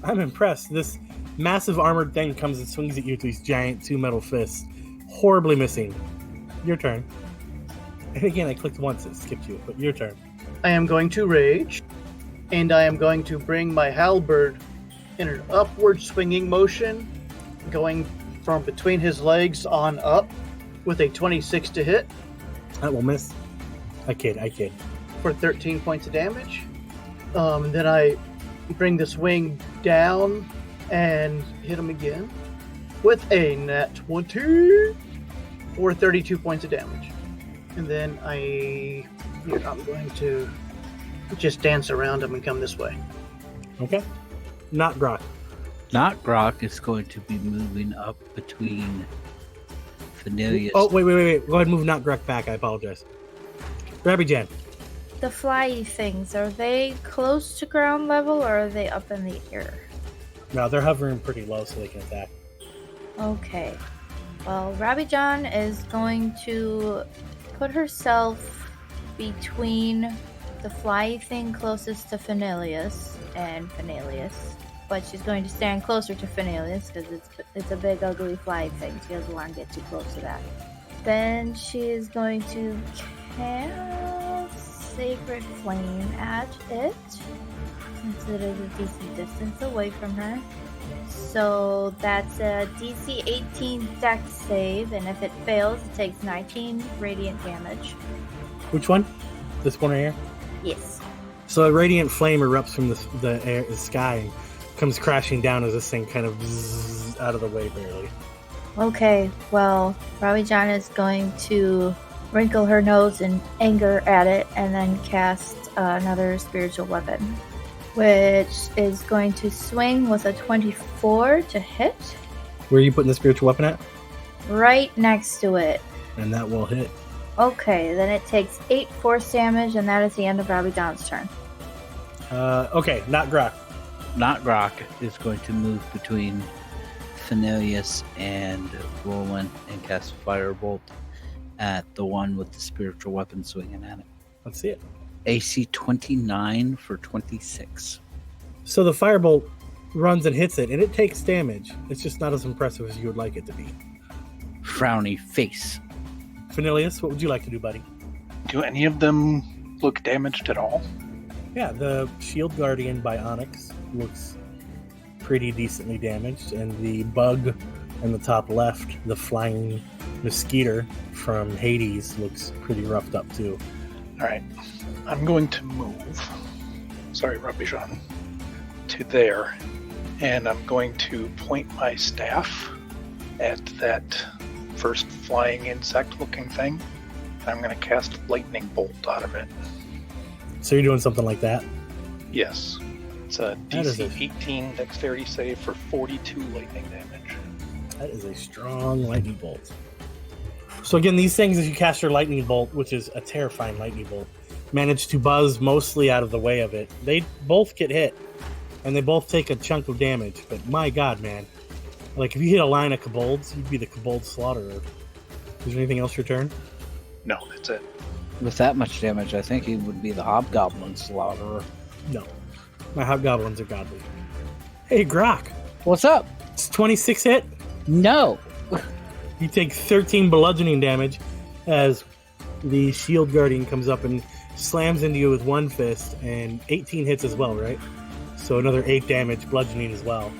I'm impressed. This massive armored thing comes and swings at you with these giant 2 metal fists. Horribly missing. Your turn. And again, I clicked once, it skipped you, but your turn. I am going to rage, and I am going to bring my halberd in an upward swinging motion, going from between his legs on up with a 26 to hit. That will miss. I kid. For 13 points of damage. Then I bring the swing down and hit him again with a nat 20 for 32 points of damage. And then I'm going to just dance around him and come this way. Okay. Not Grok. Not Grok is going to be moving up between Fenilius. Oh, wait. Go ahead and move Not Grok back. I apologize. Rabbi Jan. The flyy things, are they close to ground level or are they up in the air? No, they're hovering pretty low so they can attack. Okay. Well, Rabbi John is going to put herself between the flyy thing closest to Fenilius and Fenilius. But she's going to stand closer to Fenilius because it's a big, ugly fly thing. She doesn't want to get too close to that. Then she is going to cast Sacred Flame at it, since it is a decent distance away from her. So that's a DC 18 Dex save, and if it fails, it takes 19 radiant damage. Which one? This one right here? Yes. So a radiant flame erupts from the sky and comes crashing down as this thing kind of bzzz out of the way barely. Okay, well, Ravi John is going to wrinkle her nose in anger at it and then cast another spiritual weapon, which is going to swing with a 24 to hit. Where are you putting the spiritual weapon at? Right next to it. And that will hit. Okay, then it takes 8 force damage, and that is the end of Ravi John's turn. Okay, not Grok. Not Grok is going to move between Fenilius and Roland and cast Firebolt at the one with the spiritual weapon swinging at it. Let's see it. AC 29 for 26. So the firebolt runs and hits it, and it takes damage. It's just not as impressive as you would like it to be. Frowny face. Fenilius, what would you like to do, buddy? Do any of them look damaged at all? Yeah, the Shield Guardian by Onyx looks pretty decently damaged, and the bug in the top left, the flying mosquito from Hades, looks pretty roughed up too. Alright, I'm going to move, sorry Rabbijan, to there, and I'm going to point my staff at that first flying insect looking thing, and I'm going to cast lightning bolt out of it. So you're doing something like that? Yes. It's a DC 18 dexterity save for 42 lightning damage. That is a strong lightning bolt. So again, these things, as you cast your lightning bolt, which is a terrifying lightning bolt, manage to buzz mostly out of the way of it. They both get hit, and they both take a chunk of damage. But my god, man. Like, if you hit a line of kobolds, you'd be the kobold slaughterer. Is there anything else your turn? No, that's it. With that much damage, I think he would be the Hobgoblin slaughterer. No. My hobgoblins are godly. Hey, Grok. What's up? It's 26 hit. No. You take 13 bludgeoning damage as the Shield Guardian comes up and slams into you with one fist, and 18 hits as well, right? So another 8 damage bludgeoning as well.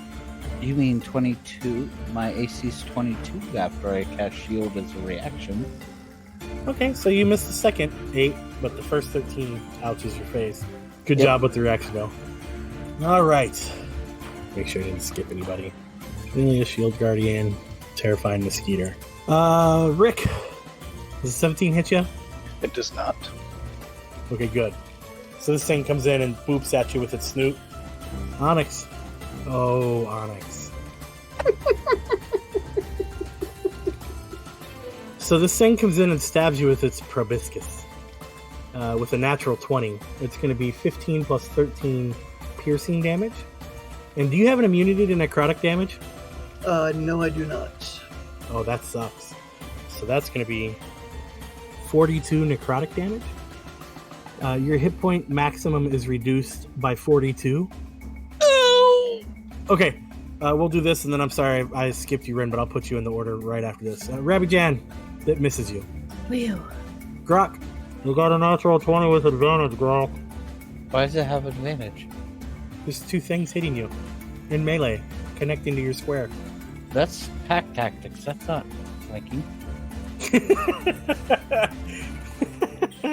You mean 22? My AC's 22 after I cast shield as a reaction. Okay, so you missed the second 8, but the first 13 ouches your face. Good job with the reaction, though. All right. Make sure I didn't skip anybody. Really a Shield Guardian, terrifying mosquito. Rick, does 17 hit you? It does not. Okay, good. So this thing comes in and boops at you with its snoot. Onyx. Oh, Onyx. So this thing comes in and stabs you with its proboscis. With a natural 20. It's going to be 15 plus 13 piercing damage. And do you have an immunity to necrotic damage? No, I do not. Oh, that sucks. So that's going to be 42 necrotic damage. Your hit point maximum is reduced by 42. Okay, we'll do this, and then I'm sorry I skipped you, Rin, but I'll put you in the order right after this. Rabbi Jan, that misses you. Whew. Grok, you got a natural 20 with advantage, Grok. Why does it have advantage? There's two things hitting you in melee, connecting to your square. That's pack tactics. That's not flanking. Do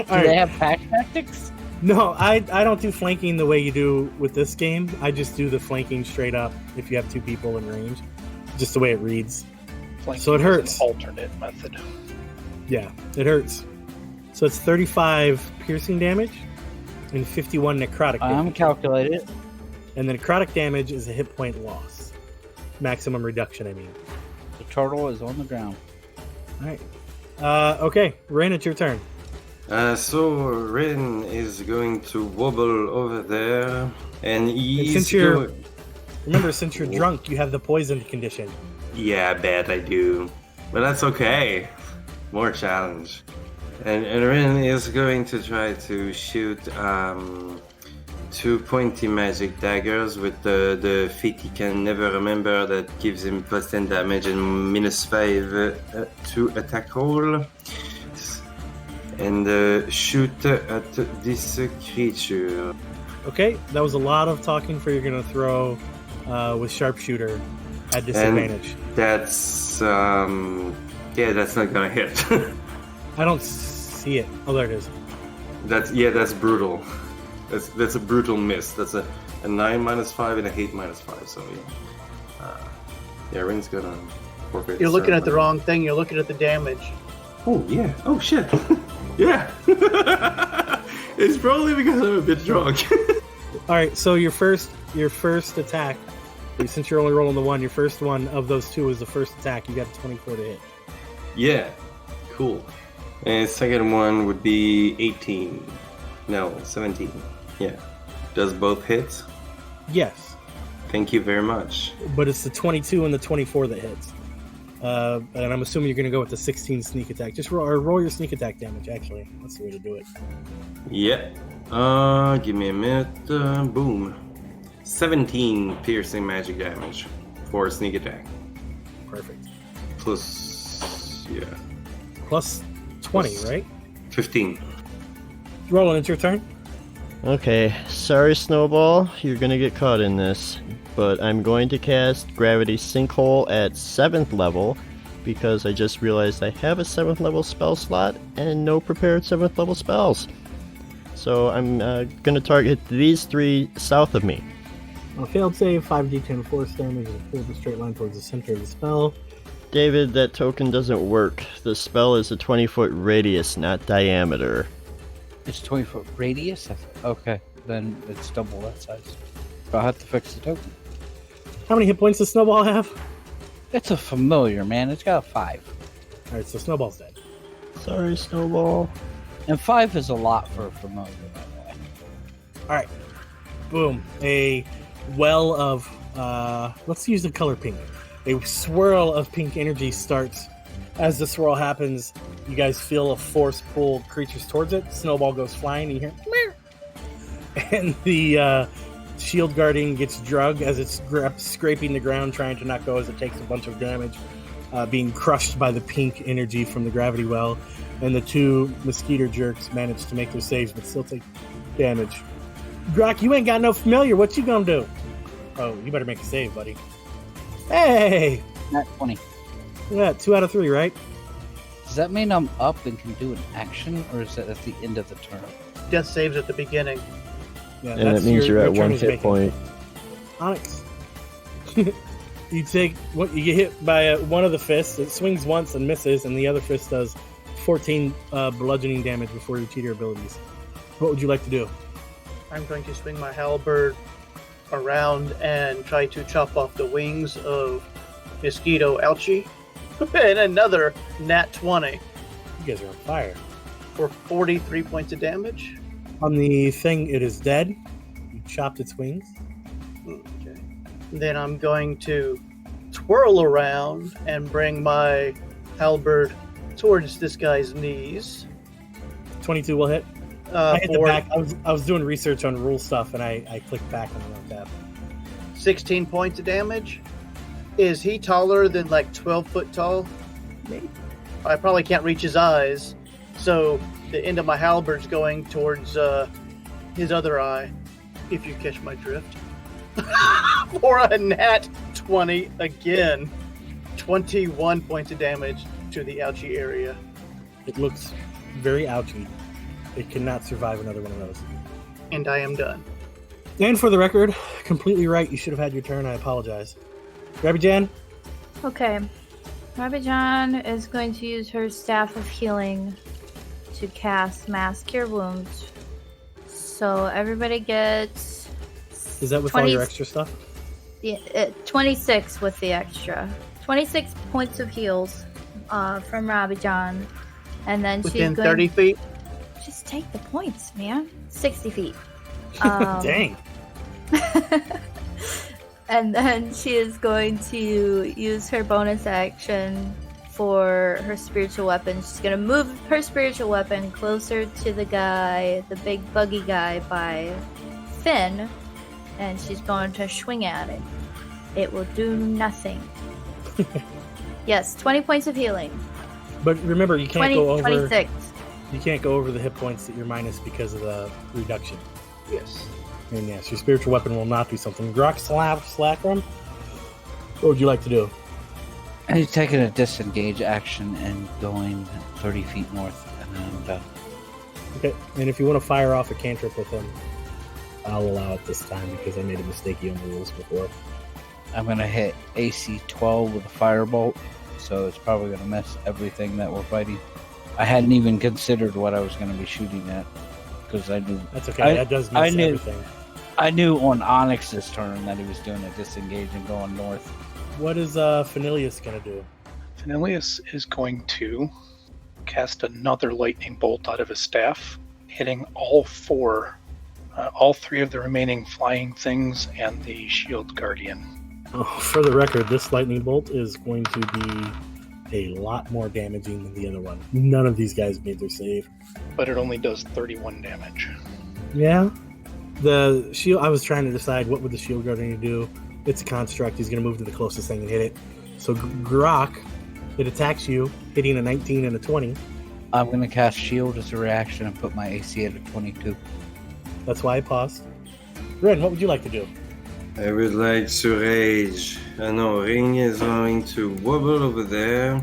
they have pack tactics? No, I don't do flanking the way you do with this game. I just do the flanking straight up if you have two people in range. Just the way it reads. Flanking So it is hurts. an alternate method. Yeah, it hurts. So it's 35 piercing damage and 51 necrotic I'm damage. calculated. And the necrotic damage is a hit point loss. Maximum reduction, I mean. The turtle is on the ground. Alright. Okay, Rain, it's your turn. So Ren is going to wobble over there, and And he's since you're going... remember, since you're drunk, you have the poisoned condition. Yeah, I bet I do. But that's okay. More challenge. And Ren is going to try to shoot two pointy magic daggers with the feat he can never remember that gives him plus 10 damage and -5 to attack roll. And shoot at this creature. Okay, that was a lot of talking for you're going to throw with sharpshooter at disadvantage. And that's that's not gonna hit. I don't see it. Oh, there it is. That's brutal. That's a brutal miss. That's a 9 -5 and a 8 -5. So yeah, Rin's gonna forfeit. You're looking at the ceremony. wrong thing. You're looking at the damage. Oh yeah. Oh shit. Yeah. It's probably because I'm a bit drunk. All right, so your first attack, since you're only rolling the one, your first one of those two is the first attack. You got a 24 to hit. Yeah. Cool. And second one would be 18. No, 17. Yeah. Does both hit? Yes, Thank you very much. but it's the 22 and the 24 that hits. And I'm assuming you're going to go with the 16 sneak attack. Just roll your sneak attack damage, actually. That's the way to do it. Yeah. Give me a minute. Boom. 17 piercing magic damage for sneak attack. Perfect. Plus, yeah, Plus 20, Plus- right? 15. Roland, it's your turn. Okay, sorry Snowball, you're gonna get caught in this, but I'm going to cast Gravity Sinkhole at 7th level because I just realized I have a 7th level spell slot and no prepared 7th level spells. So I'm gonna target these three south of me. A failed save, 5d10 force damage, and pulled a straight line towards the center of the spell. David, that token doesn't work. The spell is a 20-foot radius, not diameter. It's 20-foot radius? Okay, then it's double that size. I'll have to fix the token. How many hit points does Snowball have? It's a familiar, man. It's got a 5. Alright, so Snowball's dead. Sorry, Snowball. And 5 is a lot for a familiar, by the way. Alright. Boom. A well of, let's use the color pink. A swirl of pink energy starts. As the swirl happens, you guys feel a force pull creatures towards it. Snowball goes flying, and you hear, meow. And the shield guardian gets drugged as it's scraping the ground, trying to not go as it takes a bunch of damage, being crushed by the pink energy from the gravity well. And the two mosquito jerks manage to make their saves, but still take damage. Grok, you ain't got no familiar. What you gonna do? Oh, you better make a save, buddy. Hey! Not 20. Yeah, 2 out of 3, right? Does that mean I'm up and can do an action, or is that at the end of the turn? Death saves at the beginning. Yeah, And that means you're at your turn 1 is hit making. point. Onyx. You get hit by one of the fists. It swings once and misses, and the other fist does 14 bludgeoning damage before your cheater abilities. What would you like to do? I'm going to swing my halberd around and try to chop off the wings of Mosquito Alchi. And another nat 20 You guys are on fire. for 43 points of damage. On the thing, it is dead. You chopped its wings. Okay. Then I'm going to twirl around and bring my halberd towards this guy's knees. 22 will hit. I hit the For back. I was doing research on rule stuff, and I clicked back on the wrong tab. 16 points of damage. Is he taller than like 12 foot tall? Maybe. I probably can't reach his eyes, so the end of my halberd's going towards his other eye, if you catch my drift. For a nat 20 again. 21 points of damage to the ouchie area. It looks very ouchy. It cannot survive another one of those. And I am done. And for the record, completely right. You should have had your turn. I apologize. Rabbi Jan? Okay. Rabbi Jan is going to use her Staff of Healing to cast Mass Cure Wounds. So everybody gets... Is that with all your extra stuff? Yeah, 26 with the extra. 26 points of heals from Rabbi Jan. And then Within she's going... 30 feet? Just take the points, man. 60 feet. Dang. And then she is going to use her bonus action for her spiritual weapon. She's going to move her spiritual weapon closer to the guy, the big buggy guy by Finn, and she's going to swing at it. It will do nothing. Yes, 20 points of healing. But remember, you can't go over... 26. You can't go over the hit points that you're minus because of the reduction. Yes. And yes, your spiritual weapon will not do something. Grok Slackram? What would you like to do? He's taking a disengage action and going 30 feet north, and then I'm done. Okay, and if you want to fire off a cantrip with him, I'll allow it this time because I made a mistake on the rules before. I'm going to hit AC 12 with a firebolt, so it's probably going to miss everything that we're fighting. I hadn't even considered what I was going to be shooting at, because I knew... That's okay, that does miss everything. I knew on Onyx's turn that he was doing a disengage and going north. What is Phanilius going to do? Phanilius is going to cast another lightning bolt out of his staff, hitting all three of the remaining flying things and the shield guardian. Oh, for the record, this lightning bolt is going to be a lot more damaging than the other one. None of these guys made their save. But it only does 31 damage. Yeah. The shield, I was trying to decide what would the shield guardian do. It's a construct. He's going to move to the closest thing and hit it. So Grok, it attacks you, hitting a 19 and a 20. I'm going to cast shield as a reaction and put my AC at a 22. That's why I paused. Ren, what would you like to do? I would like to rage. I know Ring is going to wobble over there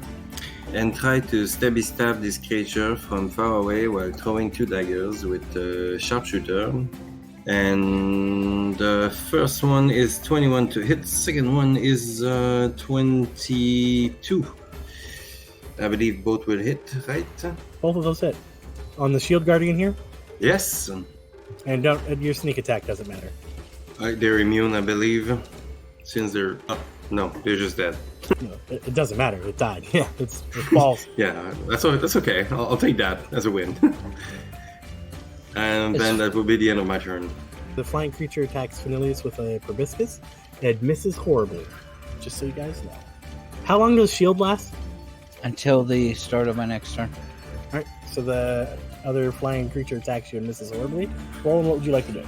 and try to stab this creature from far away while throwing 2 daggers with the sharpshooter. And the first one is 21 to hit, second one is 22. I believe both will hit, right? Both of those hit. On the shield guardian here? Yes. And your sneak attack doesn't matter. They're immune, I believe, since they're up. No, they're just dead. No, it doesn't matter. It died. Yeah, it's false. Yeah, that's okay. I'll take that as a win. And then that will be the end of my turn. The flying creature attacks Phanilius with a proboscis and misses horribly. Just so you guys know. How long does shield last? Until the start of my next turn. Alright, so the other flying creature attacks you and misses horribly. Roland, what would you like to do?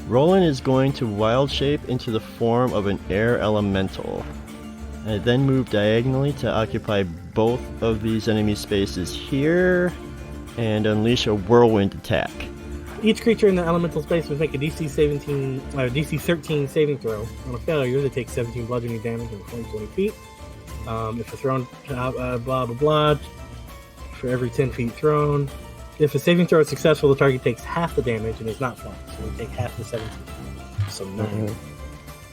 Roland is going to wild shape into the form of an air elemental. And then move diagonally to occupy both of these enemy spaces here and unleash a whirlwind attack. Each creature in the elemental space must make a DC 13 saving throw. On a failure, they take 17 bludgeoning damage and 20 feet. If a thrown, blah blah blah, for every 10 feet thrown. If a saving throw is successful, the target takes half the damage and is not flying, so they take half the 17. So 9.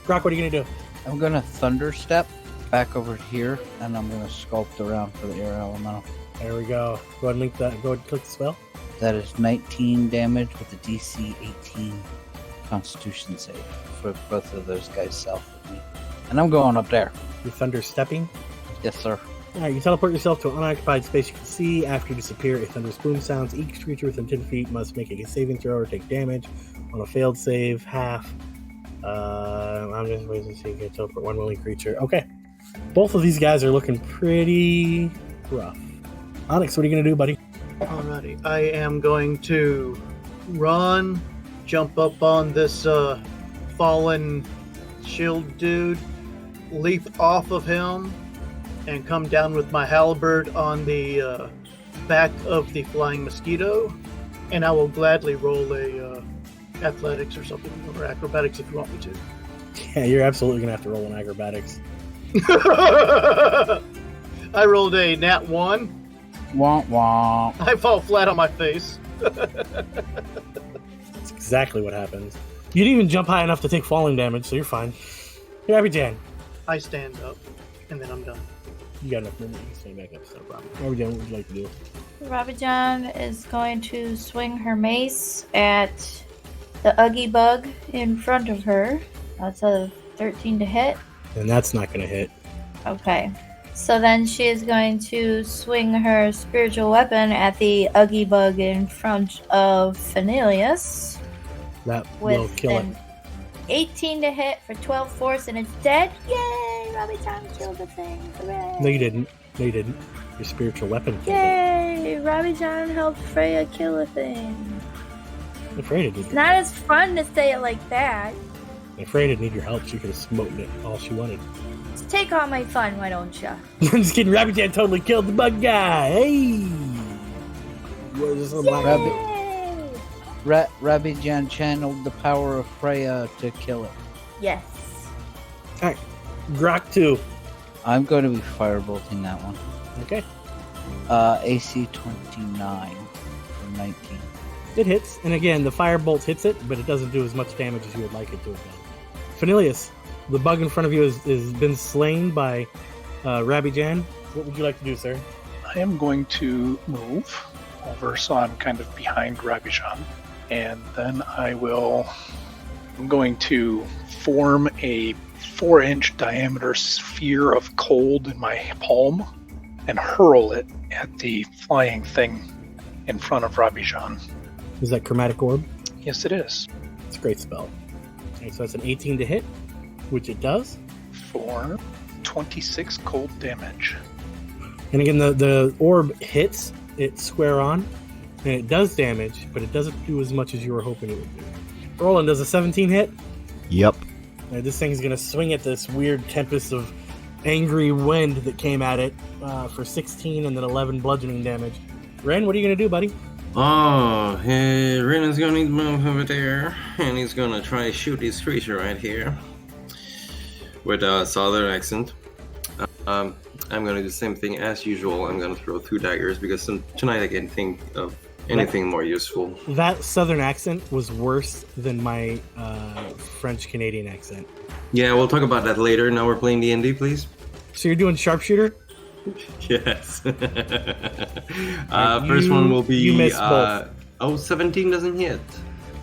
Grok, what are you gonna do? I'm going to Thunder Step back over here, and I'm going to sculpt around for the air elemental. There we go. Go ahead and link that. Go ahead and click the spell. That is 19 damage with a DC 18 Constitution save for both of those guys south of me. And I'm going up there. You're thunder stepping. Yes, sir. Alright, you teleport yourself to an unoccupied space you can see. After you disappear, a thunderous boom sounds. Each creature within 10 feet must make a saving throw or take damage. On a failed save, half. I'm just waiting to see if you can teleport one willing creature. Okay. Both of these guys are looking pretty rough. Onyx, what are you going to do, buddy? Alrighty, I am going to run, jump up on this fallen shield dude, leap off of him, and come down with my halberd on the back of the flying mosquito. And I will gladly roll a athletics or something, or acrobatics if you want me to. Yeah, you're absolutely going to have to roll an acrobatics. I rolled a nat 1. Womp womp. I fall flat on my face. That's exactly what happens. You didn't even jump high enough to take falling damage, so you're fine. Here, Jan. I stand up, and then I'm done. You got enough movement. You can stand back up, so no problem. Jan, what would you like to do? Rabijan is going to swing her mace at the Uggy Bug in front of her. That's a 13 to hit. And that's not going to hit. Okay. So then she is going to swing her spiritual weapon at the Uggy Bug in front of Phenilius. That will With kill it. an 18 to hit for 12 force, and it's dead. Yay! Rabijan killed the thing. Hooray! No, you didn't. No, you didn't. Your spiritual weapon killed it. Yay! Rabijan helped Freya kill a thing. Afraid it did. Not as fun to say it like that. Afraid it need your help. She could have smoten it all she wanted. Just take all my fun, why don't ya? I'm just kidding. Rabijan totally killed the bug guy. Hey! What is this black Yay! Rabijan channeled the power of Freya to kill it. Yes. Alright. Grok 2. I'm going to be firebolting that one. Okay. AC 29 for 19. It hits, and again, the firebolt hits it, but it doesn't do as much damage as you would like it to have done. Phenilius, the bug in front of you has been slain by Rabijan. What would you like to do, sir? I am going to move over, so I'm kind of behind Rabijan, and then I'm going to form a 4-inch diameter sphere of cold in my palm and hurl it at the flying thing in front of Rabijan. Is that Chromatic Orb? Yes, it is. It's a great spell. Okay, so that's an 18 to hit, which it does. For 26 cold damage. And again, the orb hits it square on, and it does damage, but it doesn't do as much as you were hoping it would do. Roland, does a 17 hit? Yep. This thing's going to swing at this weird tempest of angry wind that came at it for 16 and then 11 bludgeoning damage. Ren, what are you going to do, buddy? Oh, Ren is gonna move over there, and he's gonna try to shoot this creature right here with a southern accent. I'm gonna do the same thing as usual. I'm gonna throw 2 daggers because tonight I can't think of anything more useful. That southern accent was worse than my French-Canadian accent. Yeah, we'll talk about that later. Now we're playing D&D, please. So you're doing sharpshooter? Yes. First one will be... You missed both. 17 doesn't hit.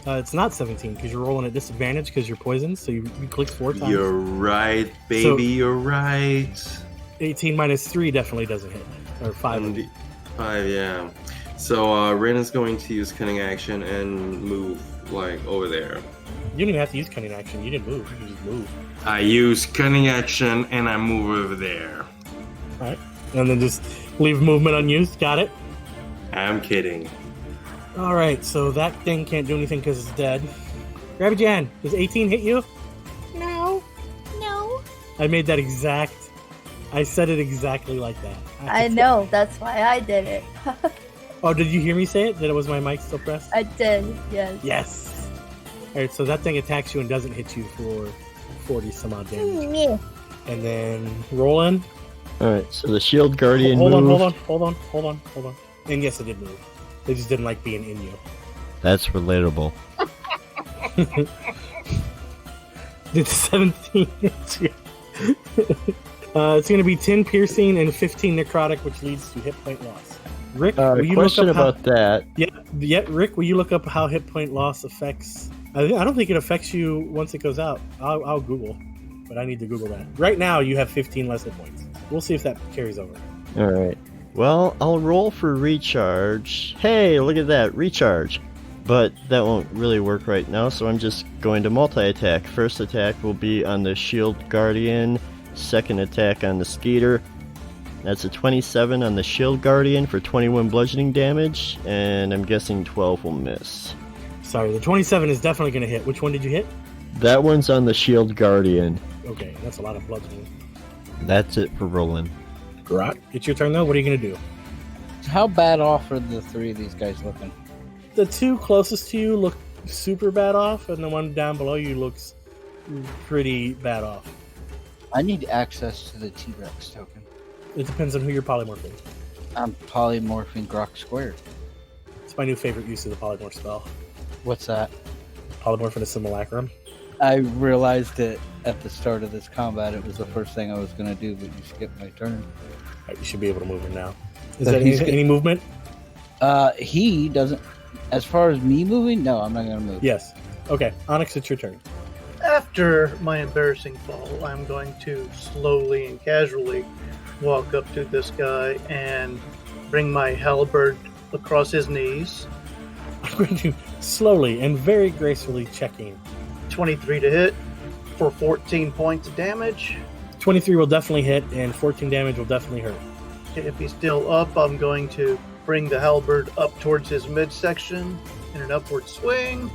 It's not 17 because you're rolling at disadvantage because you're poisoned, so you click 4 times. You're right, baby, So- you're right. 18 minus 3 definitely doesn't hit. Or 5. 5, yeah. So Ren is going to use cunning action and move over there. You didn't even have to use cunning action. You didn't move. You just move. I use cunning action and I move over there. Alright. And then just leave movement unused. Got it? I'm kidding. Alright, so that thing can't do anything because it's dead. Rabijan, does 18 hit you? No. No. I made that exact... I said it exactly like that. I know, that's why I did it. Oh, did you hear me say it? That it was my mic still pressed? I did, yes. Yes! Alright, so that thing attacks you and doesn't hit you for 40 some odd damage. Yeah. And then Roland. Alright, so the shield guardian Hold on. moved. Hold on. And yes, it did move. They just didn't like being in you. That's relatable. Did 17 hit you? It's going to be 10 piercing and 15 necrotic, which leads to hit point loss. Rick, will you Question look up about that. Yeah, Rick, will you look up how hit point loss affects... I don't think it affects you once it goes out. I'll Google, but I need to Google that. Right now, you have 15 less hit points. We'll see if that carries over. Alright. Well, I'll roll for recharge. Hey, look at that. Recharge. but that won't really work right now, so I'm just going to multi-attack. First attack will be on the Shield Guardian, second attack on the Skeeter. That's a 27 on the Shield Guardian for 21 bludgeoning damage, and I'm guessing 12 will miss. Sorry, the 27 is definitely going to hit. Which one did you hit? That one's on the Shield Guardian. Okay, that's a lot of bludgeoning. That's it for rolling. Grot, it's your turn though. What are you going to do? How bad off are the three of these guys looking? The two closest to you look super bad off, and the one down below you looks pretty bad off. I need access to the T-Rex token. It depends on who you're polymorphing. I'm polymorphing Grok Squared. It's my new favorite use of the polymorph spell. What's that? Polymorphing a simulacrum. I realized it at the start of this combat. It was the first thing I was going to do, but you skipped my turn. Right, you should be able to move it now. Is So that he's any movement? He doesn't. As far as me moving, no, I'm not going to move. Yes. Okay, Onyx, it's your turn. After my embarrassing fall, I'm going to slowly and casually walk up to this guy and bring my halberd across his knees. I'm going to slowly and very gracefully checking. 23 to hit for 14 points of damage. 23 will definitely hit, and 14 damage will definitely hurt. If he's still up, I'm going to bring the halberd up towards his midsection in an upward swing.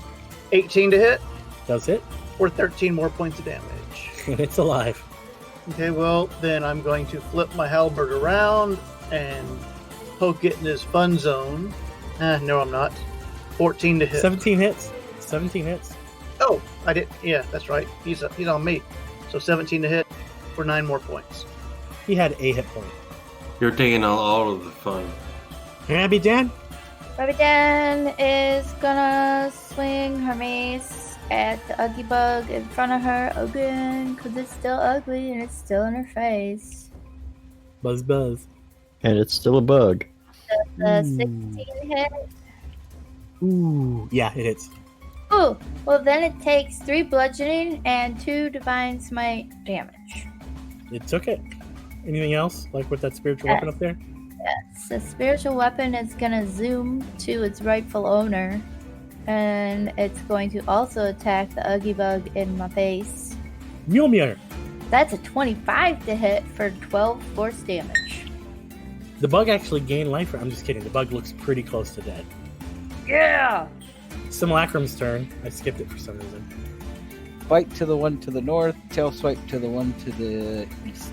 18 to hit Does hit, for 13 more points of damage. and it's alive. Okay, well, then I'm going to flip my halberd around and poke it in his fun zone. No, I'm not. 14 to hit. 17 hits. 17 hits. Oh, I did. Yeah, that's right. He's on me. So 17 to hit for 9 more points. He had a hit point. You're taking all of the fun. Abby Dan? Rabidan is gonna swing her mace at the Ugly Bug in front of her again, because it's still ugly and it's still in her face. Buzz buzz. And it's still a bug. The 16 hit. Ooh. Yeah, it hits. Ooh, well then it takes 3 bludgeoning and 2 divine smite damage. It took it. Anything else? Like with that spiritual weapon up there? Yes, the spiritual weapon is gonna zoom to its rightful owner, and it's going to also attack the Ugly Bug in my face. Mjolnir. That's a 25 to hit for 12 force damage. The bug actually gained life. I'm just kidding. The bug looks pretty close to dead. Yeah! Simulacrum's turn. I skipped it for some reason. Bite to the one to the north, tail swipe to the one to the east.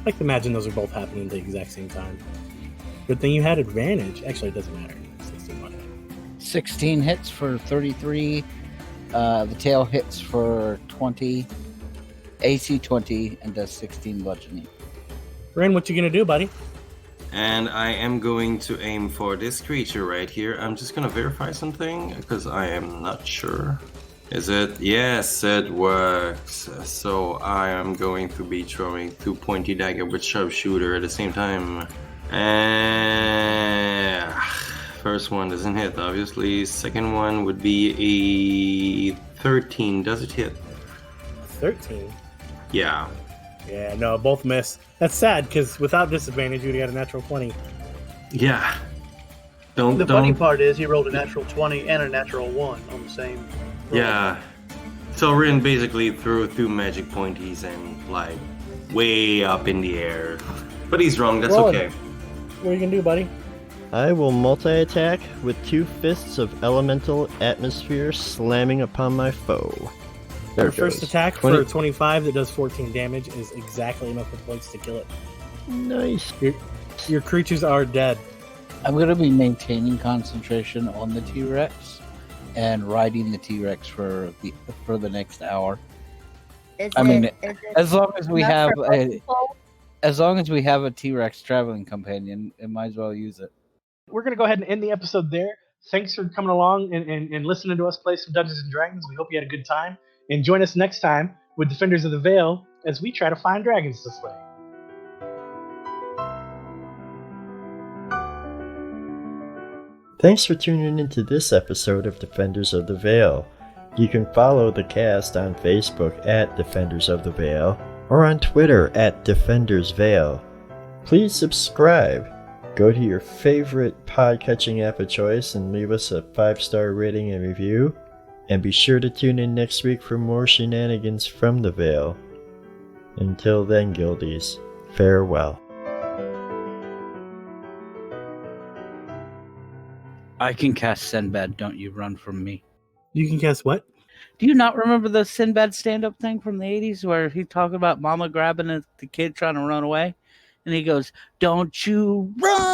I like to imagine those are both happening at the exact same time. Good thing you had advantage. Actually, it doesn't matter. 16 on it. 16 hits for 33. The tail hits for 20. AC 20 and does 16 bludgeoning. Ren, what you gonna do, buddy? And I am going to aim for this creature right here. I'm just gonna verify something because I am not sure. Is it? Yes, it works. So I am going to be throwing 2 pointy dagger with sharpshooter at the same time. And first one doesn't hit, obviously. Second one would be a 13. Does it hit? 13. Yeah. Yeah, no, both miss. That's sad, because without disadvantage, you'd have got a natural 20. Yeah. The funny part is he rolled a natural 20 and a natural 1 on the same roll. Yeah. So Rin basically threw 2 magic pointies and like way up in the air. But he's wrong, that's Roll. okay. What are you gonna do, buddy? I will multi-attack with 2 fists of elemental atmosphere slamming upon my foe. There Your it first goes. attack 20. for 25 that does 14 damage is exactly enough hit points to kill it. Nice. Your creatures are dead. I'm going to be maintaining concentration on the T-Rex and riding the T-Rex for the next hour. Is I mean, is it As long as we enough have for both a people? as long as we have a T-Rex traveling companion, it might as well use it. We're going to go ahead and end the episode there. Thanks for coming along and listening to us play some Dungeons & Dragons. We hope you had a good time. And join us next time with Defenders of the Veil as we try to find dragons to slay. Thanks for tuning into this episode of Defenders of the Veil. You can follow the cast on Facebook at Defenders of the Veil or on Twitter at Defenders Veil. Please subscribe. go to your favorite podcatching app of choice and leave us a 5-star rating and review. And be sure to tune in next week for more shenanigans from the Vale. Until then, guildies, farewell. I can cast Sinbad, don't you run from me. You can guess what? Do you not remember the Sinbad stand-up thing from the 80s where he talked about mama grabbing the kid trying to run away? And he goes, "Don't you run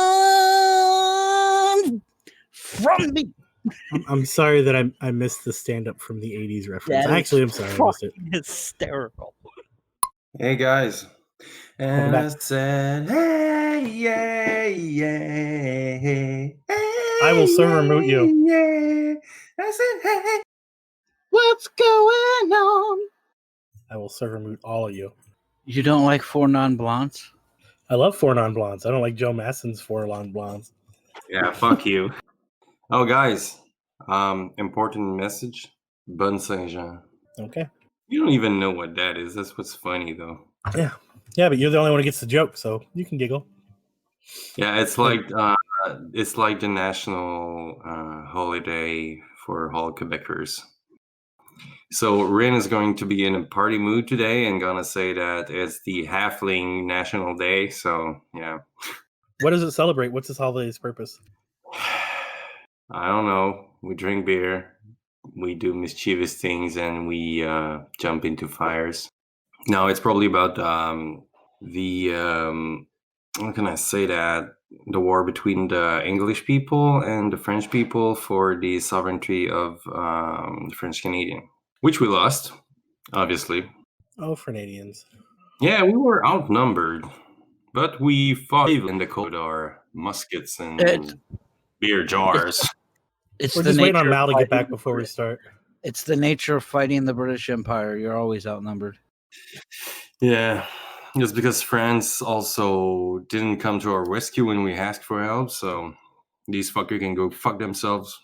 from me." I'm sorry that I missed the stand-up from the 80s reference. That Actually, I'm is sorry I missed it. hysterical. Hey guys. And back. I said, hey, yeah, yeah, hey, I will server mute you. yeah. I said, hey. What's going on? I will server mute all of you. You don't like 4 non-blondes? I love 4 non-blondes. I don't like Joe Masson's 4 non-blondes. Yeah, fuck you. Oh, guys, important message. Bon Saint-Jean. Okay. You don't even know what that is. That's what's funny, though. Yeah, but you're the only one who gets the joke, so you can giggle. Yeah, it's like the national holiday for all Quebecers. So Rin is going to be in a party mood today and gonna say that it's the Halfling National Day. So yeah. What does it celebrate? What's this holiday's purpose? I don't know. We drink beer, we do mischievous things, and we jump into fires. No, it's probably about how can I say that? The war between the English people and the French people for the sovereignty of the French Canadian, which we lost, obviously. Oh, Canadians. Yeah, we were outnumbered, but we fought in the cold with our muskets and beer jars. It's We're the just waiting on nature Mal to of get back fighting- before we start. It's the nature of fighting the British Empire. You're always outnumbered. Yeah, it's because France also didn't come to our rescue when we asked for help, so these fuckers can go fuck themselves.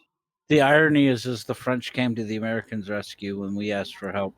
The irony is the French came to the Americans' rescue when we asked for help.